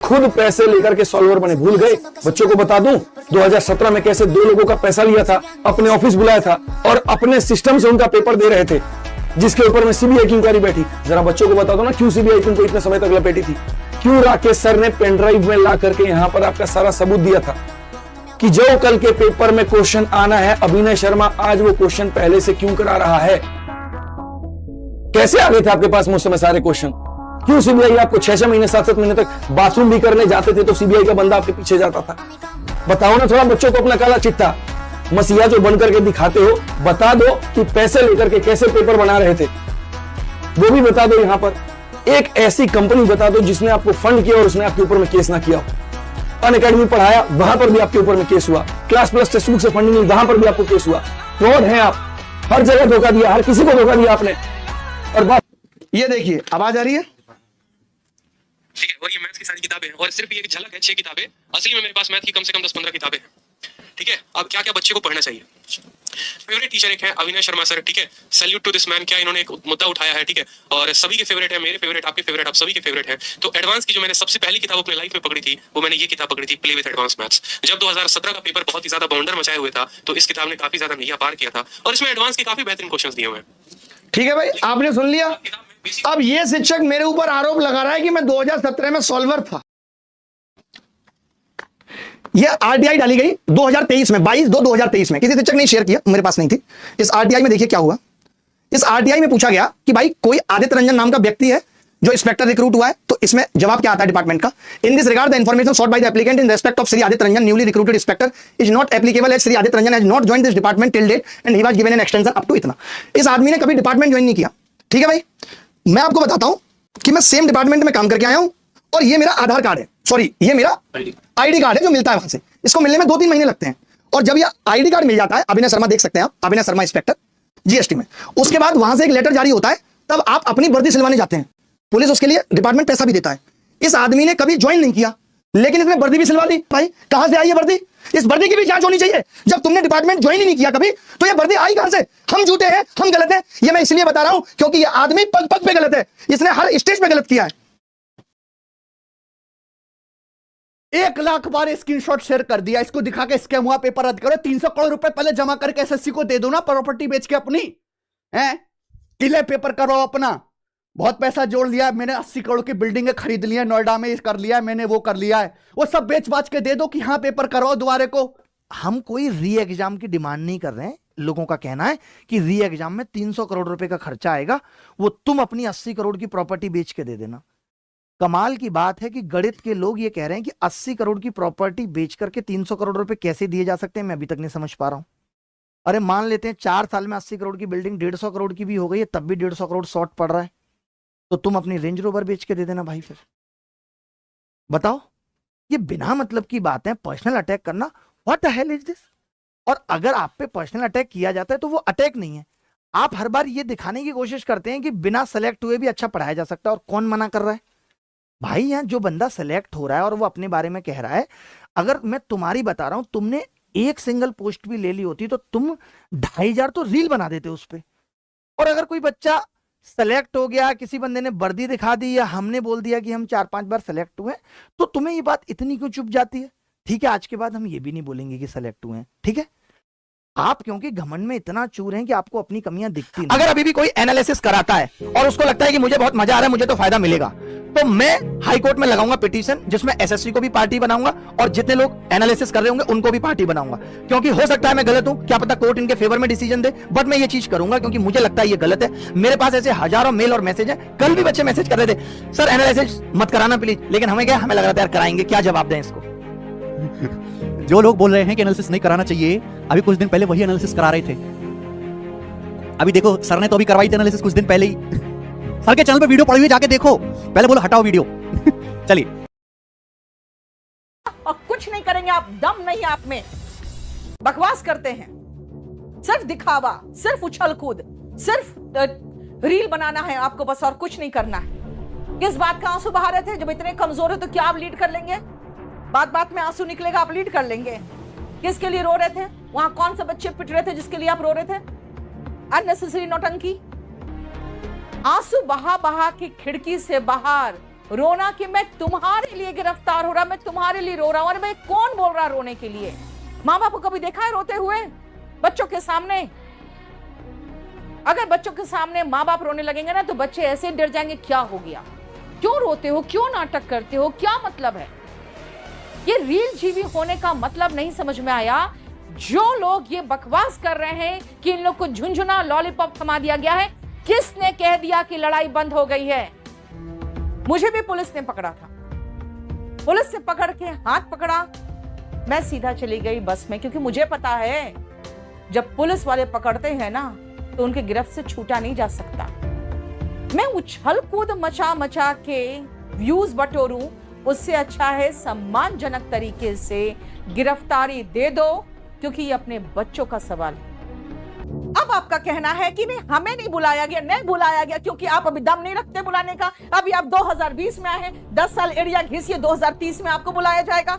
G: खुद पैसे लेकर के सॉल्वर बने, भूल गए। बच्चों को बता दूं 2017 में कैसे 2 लोगों का पैसा लिया था, अपने ऑफिस बुलाया था और अपने सिस्टम से उनका पेपर दे रहे थे, जिसके ऊपर में सीबीआई की इंक्वायरी बैठी। जरा बच्चों को बता दो ना, क्यों सीबीआई तुमको इतने समय तक लपेटी थी? क्यों राकेश सर ने पेन ड्राइव में ला करके यहां पर आपका सारा सबूत दिया था कि जो कल के पेपर में क्वेश्चन आना है, अभिनय शर्मा आज वो क्वेश्चन पहले से क्यों करा रहा है? कैसे आ गए थे आपके पास उस समय सारे क्वेश्चन? क्यों सीबीआई आपको 6-6 महीने 7-7 महीने तक बाथरूम भी करने जाते थे तो सीबीआई का बंदा आपके पीछे जाता था? बताओ ना थोड़ा बच्चों को अपना काला चिट्ठा, मसीहा जो बन करके दिखाते हो, बता दो कि पैसे लेकर के कैसे पेपर बना रहे थे, वो भी बता दो। यहां पर एक ऐसी कंपनी बता दो जिसने आपको फंड किया और उसने आपके ऊपर में केस ना किया हो। अनअकैडमी पढ़ाया, वहां पर भी आपके ऊपर में केस हुआ। क्लास प्लस टेक्स्ट बुक से फंडिंग मिली, वहां पर भी आपको केस हुआ। फ्रॉड है आप, हर जगह धोखा दिया, हर किसी को धोखा दिया आपने। और बात
A: ये देखिए, आवाज आ रही है?
B: ठीक है, और ये मैथ्स की सारी किताबें हैं, और सिर्फ ये एक झलक है 6 किताबें। असली में मेरे पास मैथ की कम से कम 10-15 किताबें हैं। ठीक है, अब क्या क्या बच्चे को पढ़ना चाहिए। फेवरेट टीचर एक है अविनय शर्मा सर, ठीक है, सैल्यूट टू दिस मैन। क्या इन्होंने एक मुद्दा उठाया है, ठीक है, और सभी के फेवरेट है, मेरे फेवरेट, आपके फेवरेट, आप सभी के फेवरेट है। तो एडवांस की जो मैंने सबसे पहली किताब अपने लाइफ में पकड़ी थी, वो मैंने ये किताब पकड़ी थी, प्ले विद एडवांस मैथ्स। जब 2017 का पेपर बहुत ही ज्यादा बाउंडर मचाए हुए था, तो इस किताब ने काफी ज्यादा नैया पार किया था, और इसमें एडवांस के काफी बेहतरीन क्वेश्चन दिए हुए हैं।
A: ठीक है भाई, आपने सुन लिया। अब ये शिक्षक मेरे ऊपर आरोप लगा रहा है कि मैं 2017 में सॉल्वर था। ये आरटीआई डाली गई 2023 में, 22/2/2023 में। किसी शिक्षक ने शेयर किया, मेरे पास नहीं थी। इस आरटीआई में देखिए क्या हुआ। इस आरटीआई में पूछा गया कि भाई कोई आदित्य रंजन नाम का व्यक्ति है जो इंस्पेक्टर रिक्रूट हुआ है, तो इसमें जवाब क्या आता है डिपार्टमेंट का? In this regard the information sought by the applicant in respect of Shri Aditya Ranjan newly recruited inspector is not applicable as Shri Aditya Ranjan has not joined this department till date and he was given an extension up to इतना। इस आदमी ने कभी department join नहीं किया। ठीक है भाई, मैं आपको बताता हूं कि मैं सेम डिपार्टमेंट में काम करके आया हूं, और ये मेरा आधार कार्ड है, सॉरी ये मेरा आईडी कार्ड है जो मिलता है वहां से। इसको मिलने में 2-3 महीने लगते हैं, और जब ये आईडी कार्ड मिल जाता है, अभिनय शर्मा देख सकते हैं आप, अभिनय शर्मा इंस्पेक्टर जीएसटी में, उसके बाद वहां से एक लेटर जारी होता है, तब आप अपनी वर्दी सिलवाने जाते हैं। पुलिस उसके लिए डिपार्टमेंट पैसा भी देता है। इस आदमी ने कभी ज्वाइन नहीं किया, लेकिन इसने वर्दी भी सिलवा दी। भाई कहां से आई ये वर्दी? इस वर्दी की भी जांच होनी चाहिए। जब तुमने डिपार्टमेंट ज्वाइन ही नहीं किया कभी, तो ये वर्दी आई कहां से? हम झूठे हैं, हम गलत हैं, ये मैं इसलिए बता रहा हूं क्योंकि ये आदमी पग पग पे गलत है, इसने हर स्टेज पे गलत किया है। 1 लाख बार स्क्रीनशॉट शेयर कर दिया, इसको दिखा के स्कैम हुआ, पेपर रद्द करो। 300 करोड़ रुपए पहले जमा करके एसएससी को दे दो ना, प्रॉपर्टी बेच के अपनी हैं, किले पेपर करो अपना। बहुत पैसा जोड़ लिया है मैंने, 80 करोड़ की बिल्डिंग खरीद लिया, नोएडा में कर लिया है मैंने, वो कर लिया है, वो सब बेच बाच के दे दो कि हाँ पेपर करवाओ दोबारे को। हम कोई री एग्जाम की डिमांड नहीं कर रहे हैं। लोगों का कहना है कि री एग्जाम में 300 करोड़ रुपए का खर्चा आएगा, वो तुम अपनी 80 करोड़ की प्रॉपर्टी बेच के दे देना। कमाल की बात है कि गणित के लोग ये कह रहे हैं कि 80 करोड़ की प्रॉपर्टी बेच करके 300 करोड़ रुपए कैसे दिए जा सकते हैं, मैं अभी तक नहीं समझ पा रहा हूं। अरे मान लेते हैं 4 साल में 80 करोड़ की बिल्डिंग 150 करोड़ की भी हो गई है, तब भी 150 करोड़ शॉर्ट पड़ रहा है, तो तुम अपनी रेंज रोवर बेच के दे देना भाई। फिर बताओ, ये बिना मतलब की बात है, पर्सनल अटैक करना, what the hell is this? और अगर आप पे पर्सनल अटैक किया जाता है तो वो अटैक नहीं है। आप हर बार ये दिखाने की कोशिश करते हैं कि बिना सेलेक्ट हुए भी अच्छा पढ़ाया जा सकता है, और कौन मना कर रहा है? भाई यहाँ जो बंदा सेलेक्ट हो रहा है और वो अपने बारे में कह रहा है, अगर मैं तुम्हारी बता रहा हूं, तुमने एक सिंगल पोस्ट भी ले ली होती तो तुम 2500 तो रील बना देते उस पे। और अगर कोई बच्चा सेलेक्ट हो गया, किसी बंदे ने वर्दी दिखा दी या हमने बोल दिया कि हम 4-5 बार सेलेक्ट हुए, तो तुम्हें ये बात इतनी क्यों चुप जाती है? ठीक है, आज के बाद हम ये भी नहीं बोलेंगे कि सेलेक्ट हुए हैं, ठीक है? आप क्योंकि घमंड में इतना चूर हैं कि आपको अपनी कमियां दिखती नहीं। अगर अभी भी कोई एनालिसिस कराता है और उसको लगता है कि मुझे बहुत मजा आ रहा है, मुझे तो फायदा मिलेगा, तो मैं हाई कोर्ट में लगाऊंगा पिटीशन, जिसमें एसएससी को भी पार्टी बनाऊंगा और जितने लोग एनालिसिस कर रहे होंगे उनको भी पार्टी बनाऊंगा। क्योंकि हो सकता है मैं गलत हूं, क्या पता कोर्ट इनके फेवर में डिसीजन दे, बट मैं ये चीज करूंगा क्योंकि मुझे लगता है ये गलत है। मेरे पास ऐसे हजारों मेल और मैसेज है, कल भी बच्चे मैसेज कर रहे थे, सर एनालिसिस मत कराना प्लीज, लेकिन हमें क्या, हमें लग रहा था यार कराएंगे, क्या जवाब दें इसको?
J: जो लोग बोल रहे हैं कि एनालिसिस नहीं कराना चाहिए, अभी कुछ दिन पहले वही एनालिसिस करा रहे थे। अभी देखो, सर ने तो अभी करवाई थी एनालिसिस कुछ दिन पहले ही। सर के चैनल पे वीडियो पड़ी हुई, जाके देखो, पहले बोलो हटाओ वीडियो। चलिए।
K: और कुछ नहीं करेंगे आप, दम नहीं आप में, बकवास करते हैं, सिर्फ दिखावा, सिर्फ उछल कूद, सिर्फ रील बनाना है आपको बस, और कुछ नहीं करना है। किस बात का आंसू बहा रहे थे? जब इतने कमजोर है तो क्या आप लीड कर लेंगे? बात बात में आंसू निकलेगा, आप लीड कर लेंगे। किसके लिए रो रहे थे? वहां कौन से बच्चे पिट रहे थे जिसके लिए आप रो रहे थे? अननेसेसरी नौटंकी, आंसू बहा बहा के खिड़की से बाहर रोना कि मैं तुम्हारे लिए गिरफ्तार हो रहा, मैं तुम्हारे लिए रो रहा हूं। अरे भाई कौन बोल रहा रोने के लिए? माँ बाप को कभी देखा है रोते हुए बच्चों के सामने? अगर बच्चों के सामने माँ बाप रोने लगेंगे ना तो बच्चे ऐसे डर जाएंगे, क्या हो गया, क्यों रोते हो, क्यों नाटक करते हो, क्या मतलब है? ये रील जीवी होने का मतलब नहीं समझ में आया। जो लोग ये बकवास कर रहे हैं कि इन लोग को झुंझुना लॉलीपॉप थमा दिया गया है, किसने कह दिया कि लड़ाई बंद हो गई है? मुझे भी पुलिस ने पकड़ा था, पुलिस से पकड़ के हाथ पकड़ा, मैं सीधा चली गई बस में, क्योंकि मुझे पता है जब पुलिस वाले पकड़ते हैं ना तो उनके गिरफ्त से छूटा नहीं जा सकता। मैं उछल कूद मचा मचा के व्यूज बटोरूं, उससे अच्छा है सम्मानजनक तरीके से गिरफ्तारी दे दो, क्योंकि ये अपने बच्चों का सवाल है। अब आपका कहना है कि नहीं हमें नहीं बुलाया गया, नहीं बुलाया गया क्योंकि आप अभी दम नहीं रखते बुलाने का। अभी आप 2020 में आए हैं, 10 साल एड़िया घिसिए, 2030 में आपको बुलाया जाएगा।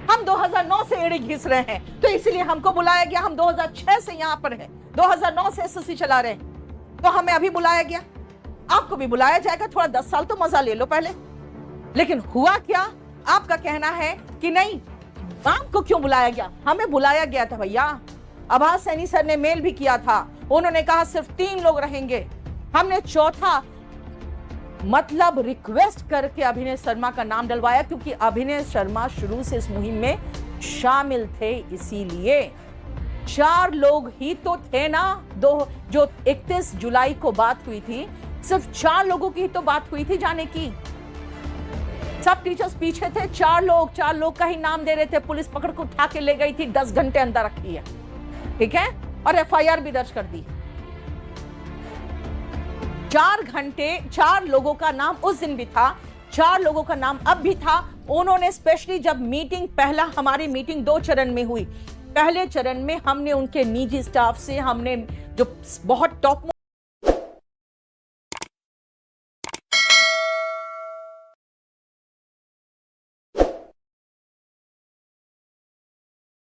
K: हम 2009 से एड़ी घिस रहे हैं तो इसलिए हमको बुलाया गया। हम 2006 से यहां पर हैं, 2009 से एसएससी चला रहे हैं, तो हमें अभी बुलाया गया, आपको भी बुलाया जाएगा। थोड़ा 10 साल तो मजा ले लो पहले। लेकिन हुआ क्या? आपका कहना है कि नहीं, आपको क्यों बुलाया गया? हमें बुलाया गया था भैया। आभास सैनी सर ने मेल भी किया था, उन्होंने कहा सिर्फ 3 लोग रहेंगे। हमने चौथा मतलब रिक्वेस्ट करके अभिनय शर्मा का नाम डलवाया, क्योंकि अभिनय शर्मा शुरू से इस मुहिम में शामिल थे, इसीलिए 4 लोग ही तो थे ना। जो 31 जुलाई को बात हुई थी, सिर्फ 4 लोगों की तो बात हुई थी जाने की। सब टीचर्स पीछे थे, 4 लोग का ही नाम दे रहे थे। पुलिस पकड़ को उठा के ले गई थी, 10 घंटे अंदर रखी है, ठीक है, और एफआईआर भी दर्ज कर दी। 4 घंटे 4 लोगों का नाम उस दिन भी था, 4 लोगों का नाम अब भी था। उन्होंने स्पेशली जब मीटिंग, पहला हमारी मीटिंग 2 चरण में हुई, पहले चरण में हमने उनके निजी स्टाफ से, हमने जो बहुत टॉप